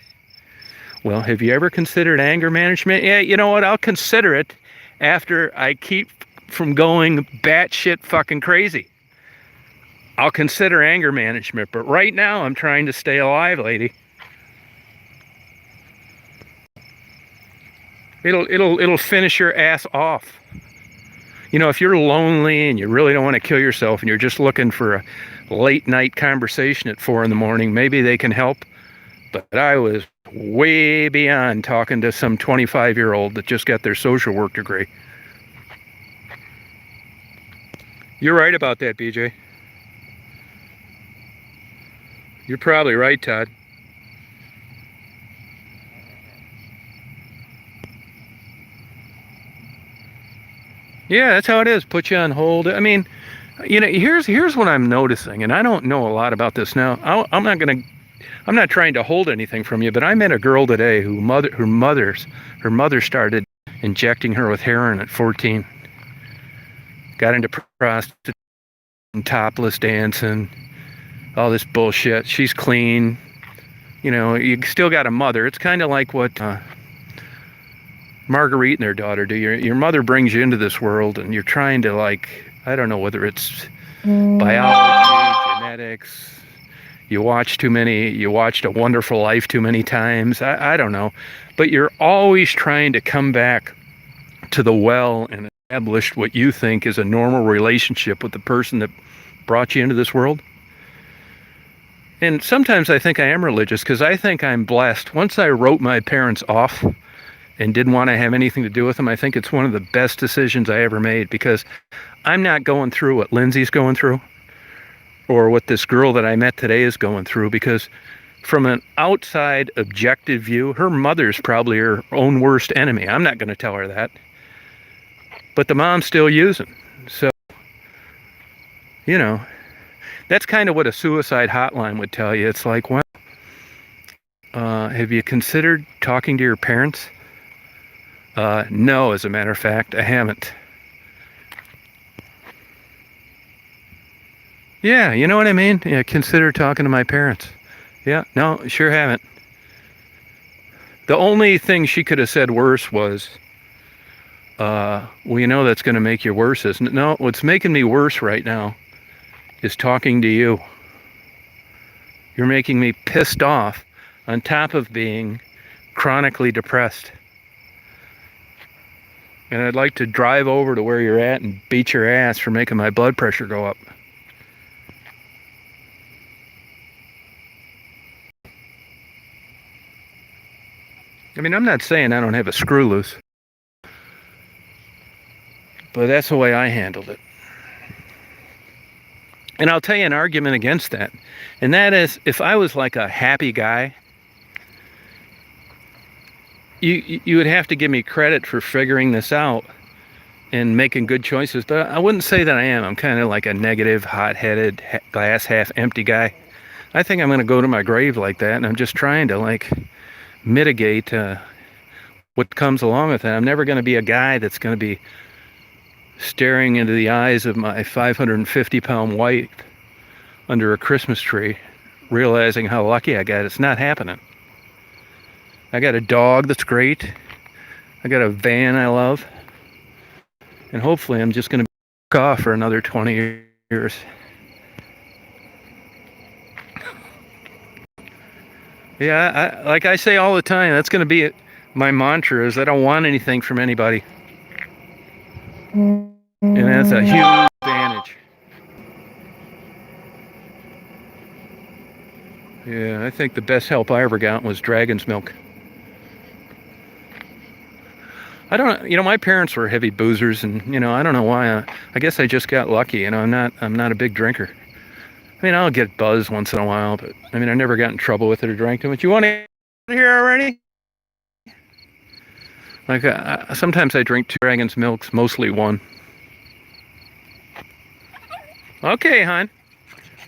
Well, have you ever considered anger management? Yeah, you know what? I'll consider it after I keep from going batshit fucking crazy. I'll consider anger management, but right now I'm trying to stay alive, lady. It'll finish your ass off. You know, if you're lonely and you really don't want to kill yourself and you're just looking for a late night conversation at 4 in the morning, maybe they can help. But I was way beyond talking to some 25-year-old that just got their social work degree. You're right about that, BJ. You're probably right, Todd. Yeah, that's how it is. Put you on hold. I mean, you know, here's what I'm noticing, and I don't know a lot about this now. I'm not trying to hold anything from you, but I met a girl today who her mother started injecting her with heroin at 14. Got into prostitution, topless dancing, all this bullshit. She's clean. You know, you still got a mother. It's kind of like what Marguerite and their daughter do. Your mother brings you into this world, and you're trying to, like, I don't know whether it's biology, genetics, you watched A Wonderful Life too many times, I don't know, but you're always trying to come back to the well and establish what you think is a normal relationship with the person that brought you into this world. And sometimes I think I am religious because I think I'm blessed. Once I wrote my parents off and didn't want to have anything to do with them, I think it's one of the best decisions I ever made, because I'm not going through what Lindsay's going through or what this girl that I met today is going through, because from an outside objective view, her mother's probably her own worst enemy. I'm not going to tell her that. but the mom's still using. So, you know, that's kind of what a suicide hotline would tell you. It's like, well, have you considered talking to your parents? No, as a matter of fact, I haven't. Yeah, you know what I mean? Yeah, consider talking to my parents. Yeah, no, sure haven't. The only thing she could have said worse was, well, you know that's going to make you worse, isn't it? No, what's making me worse right now is talking to you. You're making me pissed off on top of being chronically depressed. And I'd like to drive over to where you're at and beat your ass for making my blood pressure go up. I mean, I'm not saying I don't have a screw loose, but that's the way I handled it. And I'll tell you an argument against that. And that is, if I was like a happy guy, you would have to give me credit for figuring this out and making good choices. But I wouldn't say that I am. I'm kind of like a negative, hot-headed, glass half empty guy. I think I'm going to go to my grave like that, and I'm just trying to like mitigate what comes along with that. I'm never going to be a guy that's going to be staring into the eyes of my 550-pound wife under a Christmas tree, realizing how lucky I got. It's not happening. I got a dog that's great. I got a van I love. And hopefully I'm just going to be off for another 20 years. Yeah, like I say all the time, that's going to be my mantra, is I don't want anything from anybody. And that's a huge advantage. Yeah, I think the best help I ever got was dragon's milk. I don't, my parents were heavy boozers, and I don't know why. I guess I just got lucky. I'm not a big drinker. I mean, I'll get buzzed once in a while, but I never got in trouble with it or drank too much. You want to hear already? Like, sometimes I drink 2 dragon's milks, mostly 1. Okay, hon.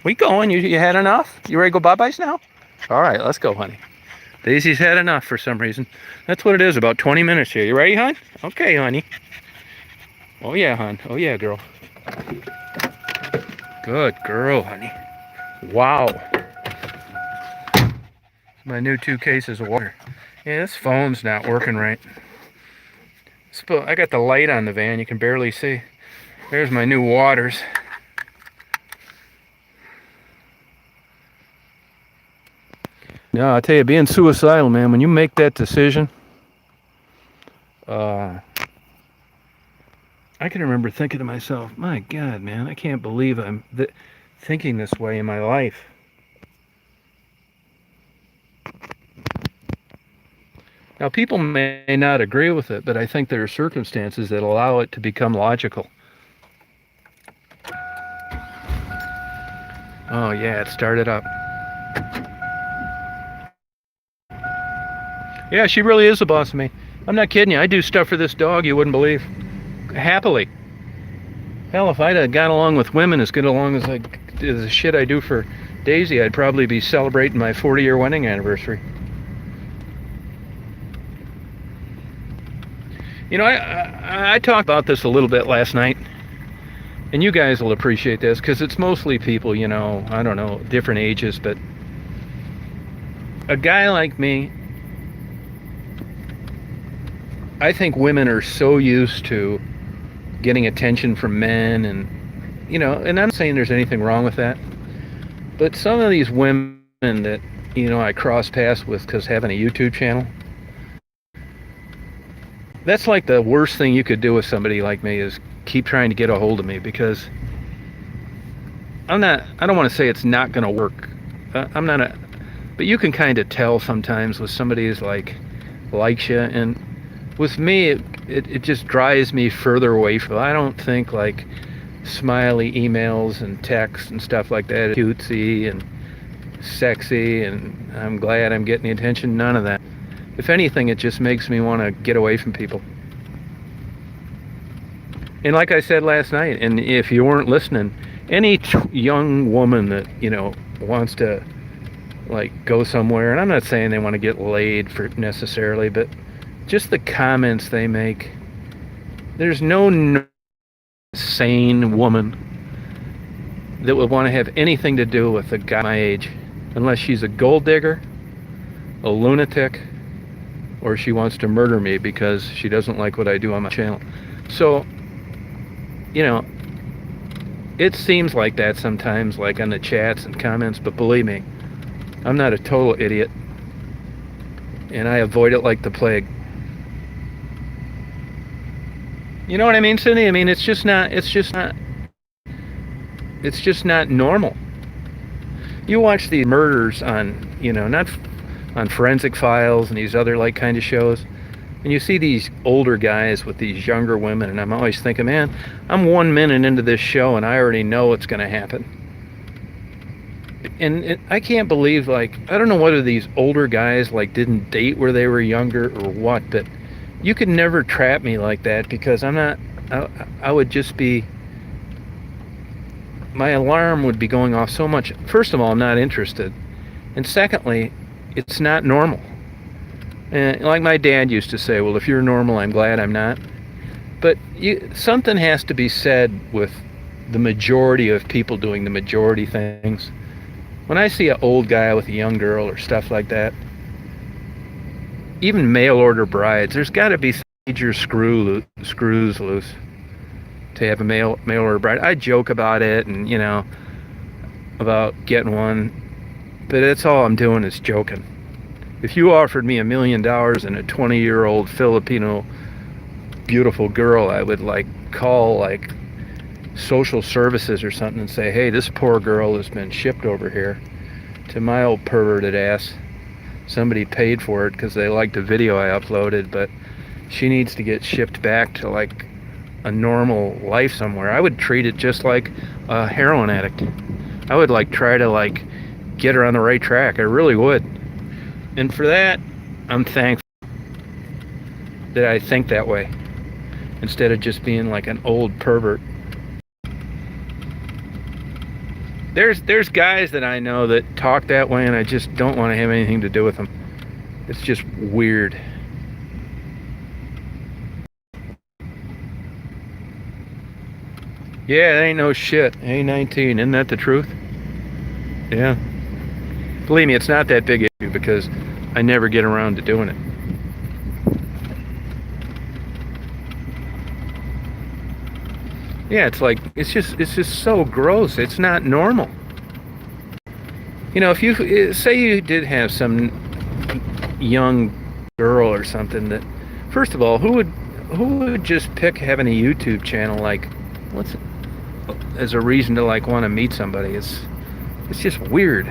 We going? You had enough? You ready to go bye-byes now? All right, let's go, honey. Daisy's had enough for some reason. That's what it is, about 20 minutes here. You ready, hon? Okay, honey. Oh, yeah, hon. Oh, yeah, girl. Good girl, honey. Wow. My new 2 cases of water. Yeah, this phone's not working right. I got the light on the van. You can barely see. There's my new waters. No, I tell you, being suicidal, man, when you make that decision, I can remember thinking to myself, my God, man, I can't believe I'm thinking this way in my life. Now, people may not agree with it, but I think there are circumstances that allow it to become logical. Oh, yeah, it started up. Yeah, she really is the boss of me. I'm not kidding you. I do stuff for this dog you wouldn't believe. Happily. Hell, if I'd have got along with women as good along as the shit I do for Daisy, I'd probably be celebrating my 40-year wedding anniversary. I talked about this a little bit last night, and you guys will appreciate this, because it's mostly people, I don't know, different ages, but a guy like me, I think women are so used to getting attention from men, and and I'm not saying there's anything wrong with that, but some of these women that I cross paths with because having a YouTube channel, that's like the worst thing you could do with somebody like me, is keep trying to get a hold of me, because I don't want to say it's not going to work. But you can kind of tell sometimes with somebody who's likes you, and with me, it just drives me further away from. I don't think like smiley emails and texts and stuff like that cutesy and sexy, and I'm glad I'm getting the attention. None of that. If anything, it just makes me want to get away from people. And like I said last night, and if you weren't listening, any young woman that, wants to like go somewhere, and I'm not saying they want to get laid for necessarily, but just the comments they make, there's no sane woman that would want to have anything to do with a guy my age, unless she's a gold digger, a lunatic, or she wants to murder me because she doesn't like what I do on my channel. So, it seems like that sometimes, like on the chats and comments, but believe me, I'm not a total idiot, and I avoid it like the plague. You know what I mean, Cindy? I mean, it's just not normal. You watch these murders on, not on Forensic Files and these other like kind of shows, and you see these older guys with these younger women, and I'm always thinking, man, I'm 1 minute into this show and I already know what's going to happen. And I can't believe, like, I don't know whether these older guys like didn't date where they were younger or what, but you could never trap me like that, because I would just be, my alarm would be going off so much. First of all, I'm not interested, and secondly, it's not normal. And like my dad used to say, well, if you're normal, I'm glad I'm not. But something has to be said with the majority of people doing the majority things. When I see an old guy with a young girl or stuff like that, even mail order brides, there's got to be major screws loose to have a mail order bride. I joke about it, and about getting one, but that's all I'm doing is joking. If you offered me $1 million and a 20-year-old Filipino beautiful girl, I would like call like social services or something and say, hey, this poor girl has been shipped over here to my old perverted ass. Somebody paid for it because they liked a video I uploaded, but she needs to get shipped back to like a normal life somewhere. I would treat it just like a heroin addict. I would like try to like get her on the right track. I really would. And for that, I'm thankful that I think that way, instead of just being like an old pervert. There's guys that I know that talk that way, and I just don't want to have anything to do with them. It's just weird. Yeah, it ain't no shit. A19, isn't that the truth? Yeah. Believe me, it's not that big issue because I never get around to doing it. Yeah, it's like, it's just so gross. It's not normal. If you say you did have some young girl or something that, first of all, who would just pick having a YouTube channel like as a reason to like want to meet somebody? It's just weird.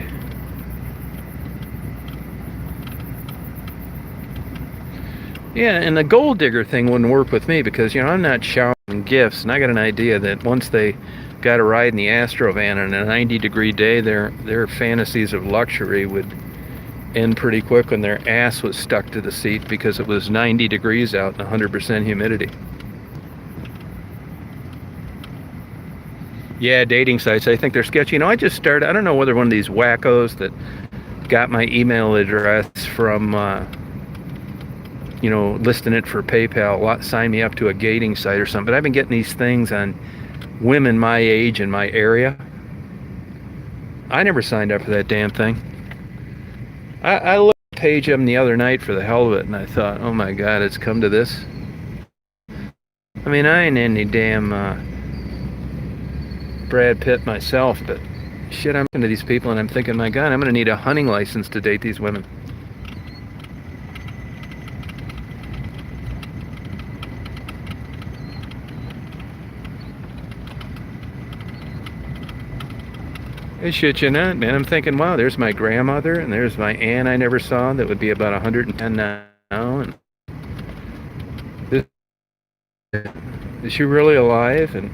Yeah, and the gold digger thing wouldn't work with me because, I'm not showering gifts, and I got an idea that once they got a ride in the Astrovan on a 90-degree day, their fantasies of luxury would end pretty quick when their ass was stuck to the seat because it was 90 degrees out and 100% humidity. Yeah, dating sites, I think they're sketchy. I just started, I don't know whether one of these wackos that got my email address from listing it for PayPal, sign me up to a dating site or something. But I've been getting these things on women my age in my area. I never signed up for that damn thing. I looked at a page of them the other night for the hell of it, and I thought, oh my God, it's come to this. I mean, I ain't any damn Brad Pitt myself, but shit, I'm looking at these people and I'm thinking, my God, I'm going to need a hunting license to date these women. I shit you not, man. I'm thinking, wow, there's my grandmother and there's my aunt I never saw that would be about 110 now. And this, is she really alive? And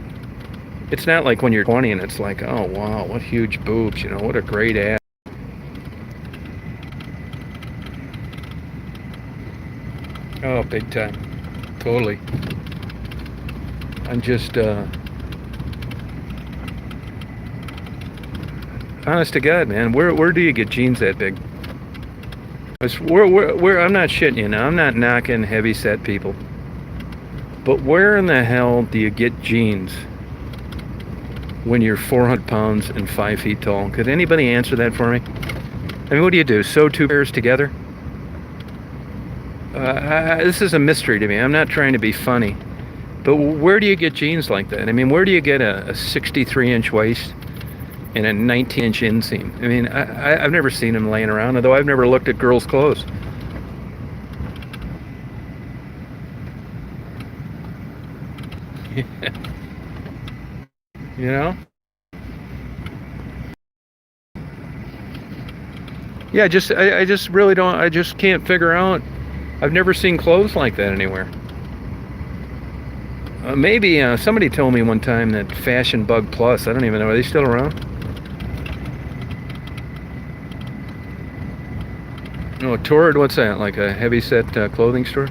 it's not like when you're 20 and it's like, oh wow, what huge boobs, what a great ass. Oh, big time. Totally. I'm just, honest to God, man, where do you get jeans that big? I'm not shitting you now. I'm not knocking heavy set people. But where in the hell do you get jeans when you're 400 pounds and 5 feet tall? Could anybody answer that for me? I mean, what do? Sew two pairs together? This is a mystery to me. I'm not trying to be funny. But where do you get jeans like that? I mean, where do you get a 63-inch waist and a 19-inch inseam? I mean, I've never seen them laying around, although I've never looked at girls' clothes. You know? Yeah, I just really don't, I just can't figure out. I've never seen clothes like that anywhere. Maybe somebody told me one time that Fashion Bug Plus, I don't even know, are they still around? No, Torrid, what's that? Like a heavy set clothing store?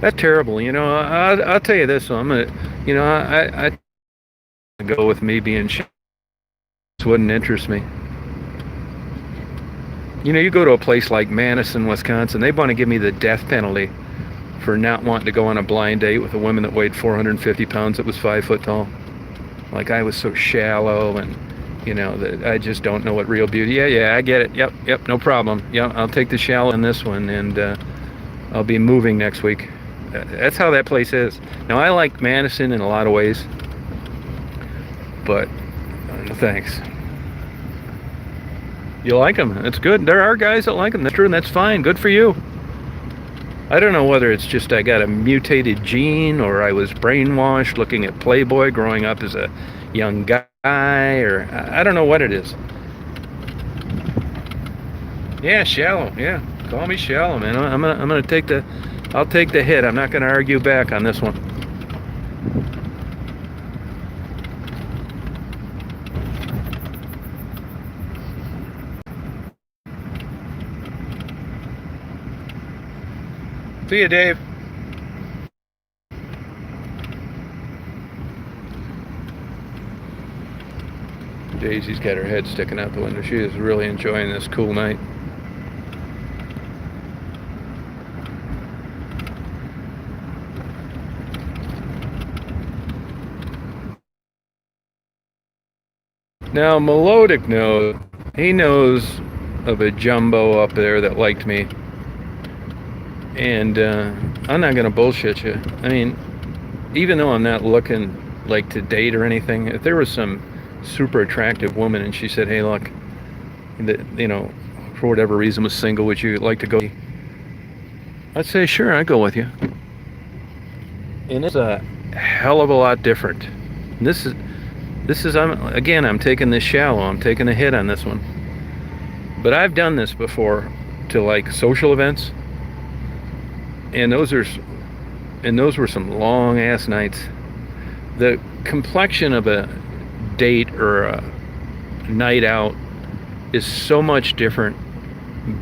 That's terrible. You know, I'll tell you this. I'm gonna, you know, I go with me being wouldn't interest me. You know, you go to a place like Madison, Wisconsin, they want to give me the death penalty for not wanting to go on a blind date with a woman that weighed 450 pounds that was 5 foot tall. Like I was so shallow and, you know, that I just don't know what real beauty. Yeah, I get it. Yep, no problem. Yeah, I'll take the shallow in this one, and I'll be moving next week. That's how that place is. Now, I like Madison in a lot of ways, but thanks. You like them. It's good. There are guys that like them. That's true, and that's fine. Good for you. I don't know whether it's just I got a mutated gene or I was brainwashed looking at Playboy growing up as a young guy, or I don't know what it is. Yeah, shallow. Yeah, call me shallow, man. I'll take the hit. I'm not gonna argue back on this one. See you, Dave. Daisy's got her head sticking out the window. She is really enjoying this cool night. Now, Melodic knows, he knows of a jumbo up there that liked me. And I'm not gonna bullshit you. I mean, even though I'm not looking like to date or anything, if there was some super attractive woman and she said, hey, look, you know, for whatever reason was single, would you like to go? I'd say, sure, I'd go with you. And it's a hell of a lot different. This is I'm taking this shallow. I'm taking a hit on this one. But I've done this before to like social events. And those were some long ass nights. The complexion of a date or a night out is so much different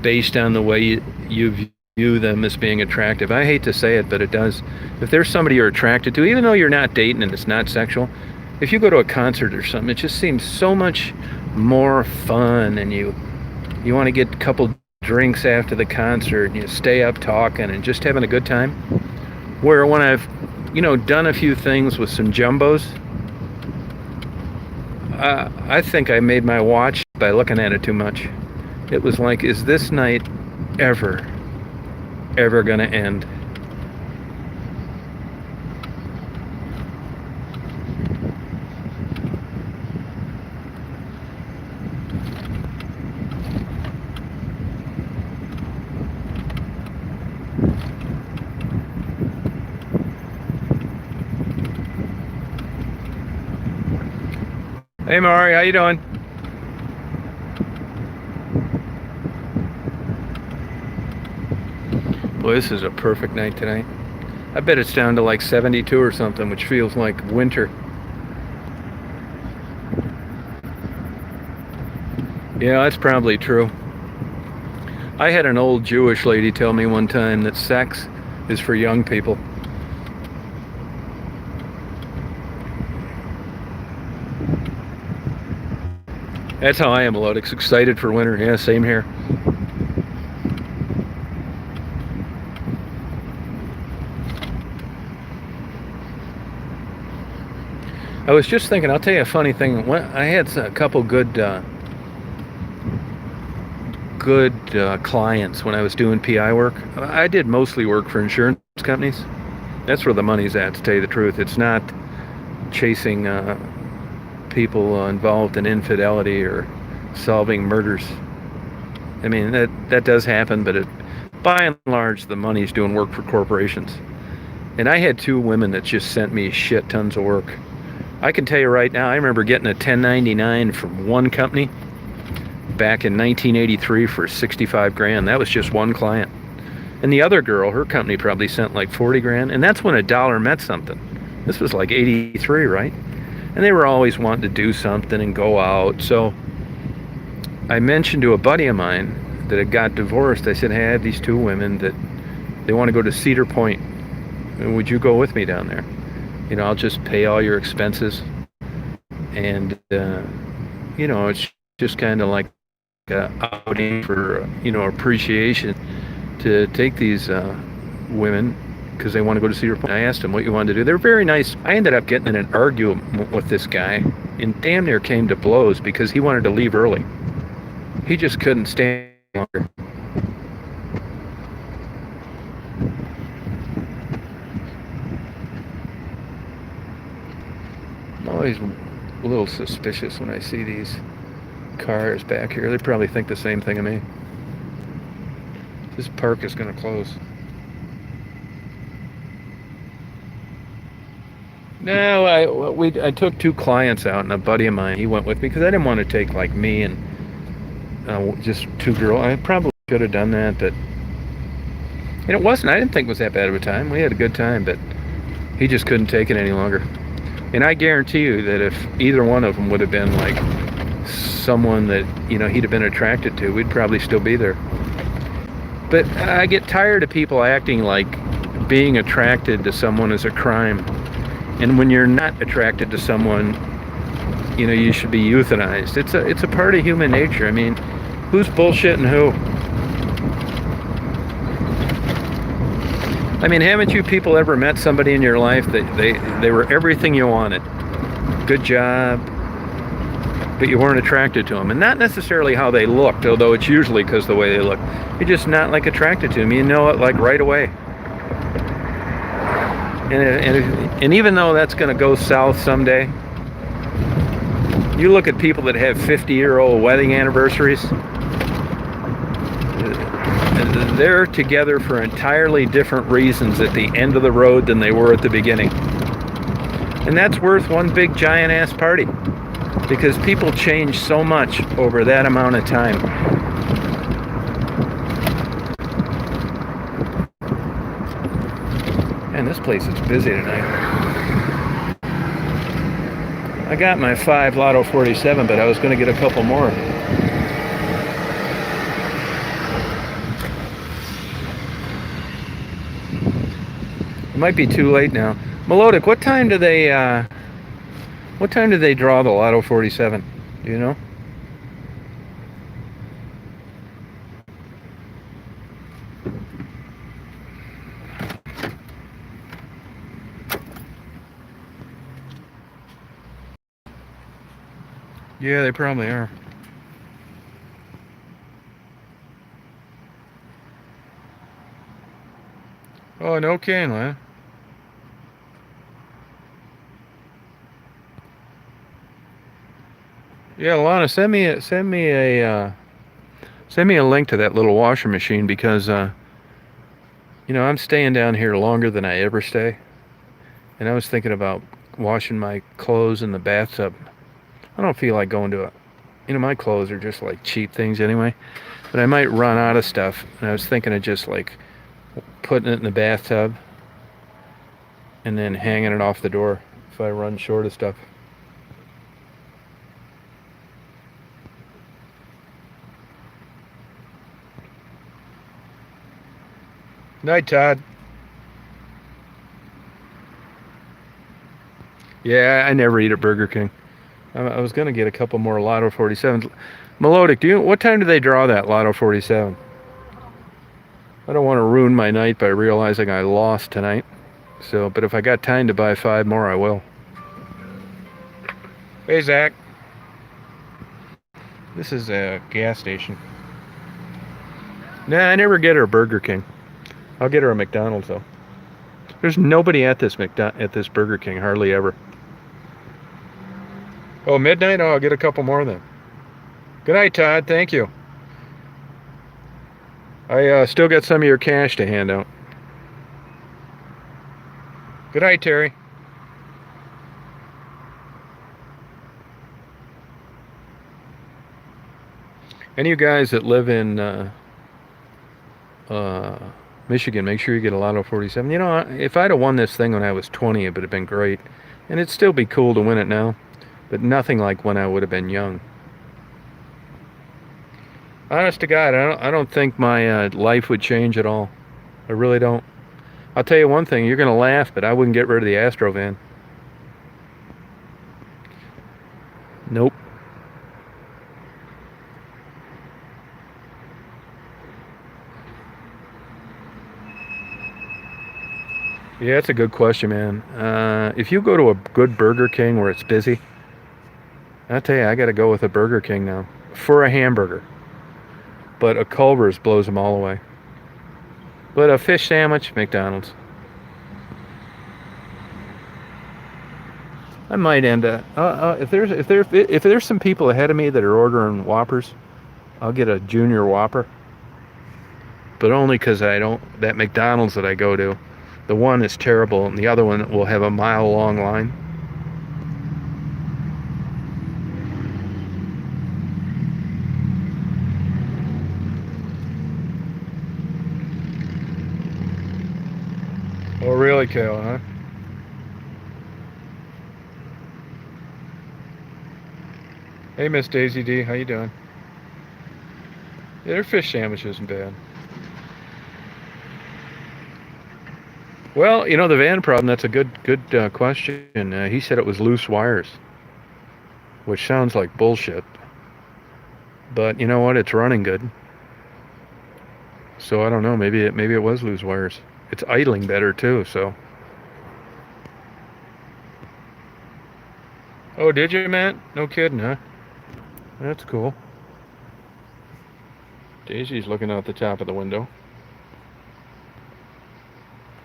based on the way you view them as being attractive. I hate to say it, but it does. If there's somebody you're attracted to, even though you're not dating and it's not sexual, if you go to a concert or something, it just seems so much more fun, and you want to get a couple drinks after the concert and you stay up talking and just having a good time. Where when I've, you know, done a few things with some jumbos, I think I made my watch by looking at it too much. It was like, is this night ever gonna end? Hey Mari, how you doing? Boy, this is a perfect night tonight. I bet it's down to like 72 or something, which feels like winter. Yeah, that's probably true. I had an old Jewish lady tell me one time that sex is for young people. That's how I am, Melodics. Excited for winter. Yeah, same here. I was just thinking, I'll tell you a funny thing. I had a couple good clients when I was doing PI work. I did mostly work for insurance companies. That's where the money's at, to tell you the truth. It's not chasing people involved in infidelity or solving murders. I mean, that does happen, but by and large, the money's doing work for corporations. And I had two women that just sent me shit tons of work. I can tell you right now, I remember getting a 1099 from one company back in 1983 for 65 grand. That was just one client. And the other girl, her company probably sent like 40 grand. And that's when a dollar meant something. This was like 83, right? And they were always wanting to do something and go out. So I mentioned to a buddy of mine that had got divorced. I said, hey, I have these two women that they want to go to Cedar Point. Would you go with me down there? You know, I'll just pay all your expenses. And, you know, it's just kind of like outing for, you know, appreciation to take these women because they want to go to Cedar Point. I asked them what you wanted to do. They're very nice. I ended up getting in an argument with this guy and damn near came to blows because he wanted to leave early. He just couldn't stand longer. I'm always a little suspicious when I see these cars back here. They probably think the same thing of me. This park is going to close. No, I took two clients out, and a buddy of mine, he went with me because I didn't want to take like me and just two girls. I probably could have done that, but and it wasn't. I didn't think it was that bad of a time. We had a good time, but he just couldn't take it any longer. And I guarantee you that if either one of them would have been like someone that, you know, he'd have been attracted to, we'd probably still be there. But I get tired of people acting like being attracted to someone is a crime. And when you're not attracted to someone, you know, you should be euthanized. It's a part of human nature. I mean, who's bullshitting who? I mean, haven't you people ever met somebody in your life that they were everything you wanted? Good job, but you weren't attracted to them. And not necessarily how they looked, although it's usually because of the way they look. You're just not like attracted to them. You know it like right away. And even though that's going to go south someday, you look at people that have 50-year-old wedding anniversaries. They're together for entirely different reasons at the end of the road than they were at the beginning. And that's worth one big giant ass party because people change so much over that amount of time. And this place is busy tonight. I got my 5 Lotto 47, but I was going to get a couple more. It might be too late now. Melodic, what time do they draw the Lotto 47? Do you know? Yeah, they probably are. Oh, no kidding, huh? Yeah, Lana, send me a link to that little washing machine because you know, I'm staying down here longer than I ever stay, and I was thinking about washing my clothes in the bathtub. I don't feel like going to it. You know, my clothes are just like cheap things anyway, but I might run out of stuff, and I was thinking of just like putting it in the bathtub and then hanging it off the door if I run short of stuff. Night, Todd. Yeah, I never eat at Burger King. I was going to get a couple more Lotto 47s. Melodic, what time do they draw that Lotto 47? I don't want to ruin my night by realizing I lost tonight. So, but if I got time to buy 5 more, I will. Hey, Zach. This is a gas station. Nah, I never get her a Burger King. I'll get her a McDonald's though. There's nobody at this Burger King, hardly ever. Oh, midnight? Oh, I'll get a couple more then. Good night, Todd. Thank you. I still got some of your cash to hand out. Good night, Terry. Any of you guys that live in Michigan, make sure you get a Lotto 47. You know, if I'd have won this thing when I was 20, it would have been great. And it'd still be cool to win it now. But nothing like when I would have been young. Honest to God, I don't think my life would change at all. I really don't. I'll tell you one thing, you're going to laugh, but I wouldn't get rid of the Astrovan. Nope. Yeah, that's a good question, man. If you go to a good Burger King where it's busy, I'll tell you, I got to go with a Burger King now for a hamburger. But a Culver's blows them all away. But a fish sandwich, McDonald's. I might end up. If there's some people ahead of me that are ordering Whoppers, I'll get a Junior Whopper. But only because I don't. That McDonald's that I go to, the one is terrible, and the other one will have a mile-long line. Oh, really, Kale, huh? Hey, Miss Daisy D, how you doing? Yeah, their fish sandwich isn't bad. Well, you know, the van problem, that's a good question. He said it was loose wires, which sounds like bullshit. But you know what? It's running good. So I don't know. Maybe it was loose wires. It's idling better too, so. Oh, did you, Matt? No kidding, huh? That's cool. Daisy's looking out the top of the window.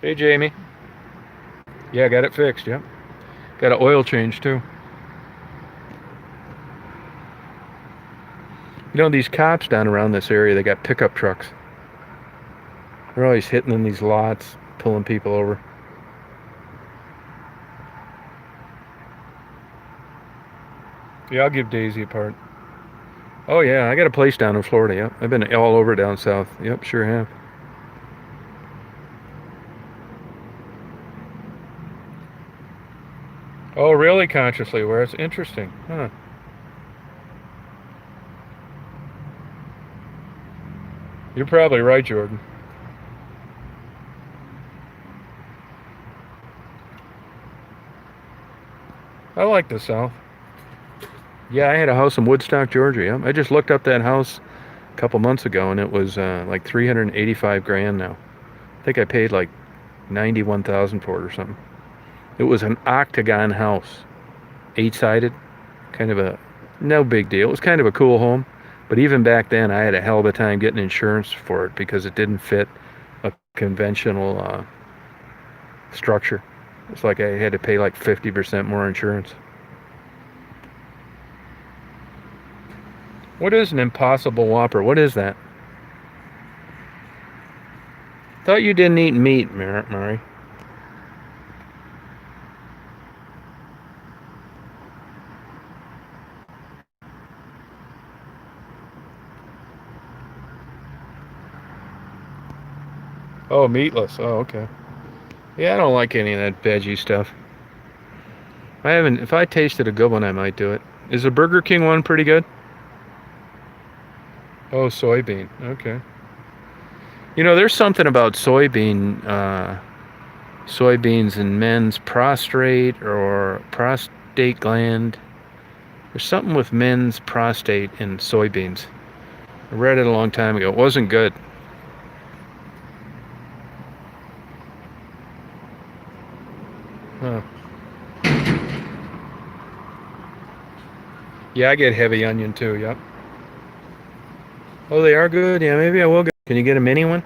Hey, Jamie. Yeah, got it fixed, yep. Got an oil change, too. You know, these cops down around this area, they got pickup trucks. They're always hitting in these lots, pulling people over. Yeah, I'll give Daisy a part. Oh, yeah, I got a place down in Florida, yep. I've been all over down south. Yep, sure have. Oh, really? Consciously aware? It's interesting. Huh. You're probably right, Jordan. I like the South. Yeah, I had a house in Woodstock, Georgia. Yeah. I just looked up that house a couple months ago, and it was like 385 grand now. I think I paid like 91,000 for it or something. It was an octagon house, 8-sided, kind of a no big deal. It was kind of a cool home, but even back then, I had a hell of a time getting insurance for it because it didn't fit a conventional structure. It's like I had to pay like 50% more insurance. What is an Impossible Whopper? What is that? Thought you didn't eat meat, Murray. Oh, meatless. Oh, okay. Yeah, I don't like any of that veggie stuff. I haven't. If I tasted a good one, I might do it. Is the Burger King one pretty good? Oh, soybean. Okay. You know, there's something about soybeans in men's prostate gland. There's something with men's prostate in soybeans. I read it a long time ago. It wasn't good. Huh. Yeah, I get heavy onion too, yep. Oh, they are good? Yeah, maybe I will get. Can you get a mini one?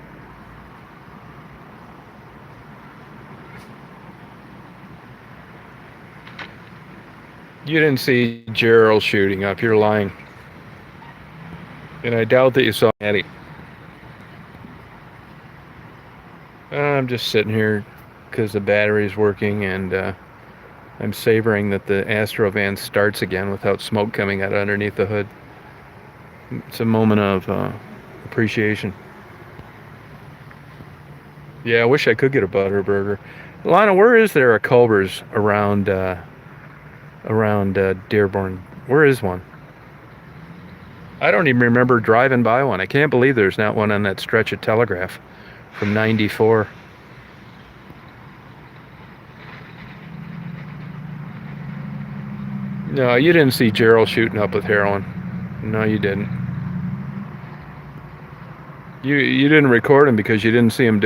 You didn't see Gerald shooting up. You're lying. And I doubt that you saw Eddie. I'm just sitting here because the battery's working, and I'm savoring that the Astrovan starts again without smoke coming out underneath the hood. It's a moment of appreciation. Yeah, I wish I could get a butter burger. Lana, where is there a Culver's around Dearborn? Where is one? I don't even remember driving by one. I can't believe there's not one on that stretch of Telegraph from '94. No, you didn't see Gerald shooting up with heroin. No, you didn't. You didn't record him because you didn't see him do it.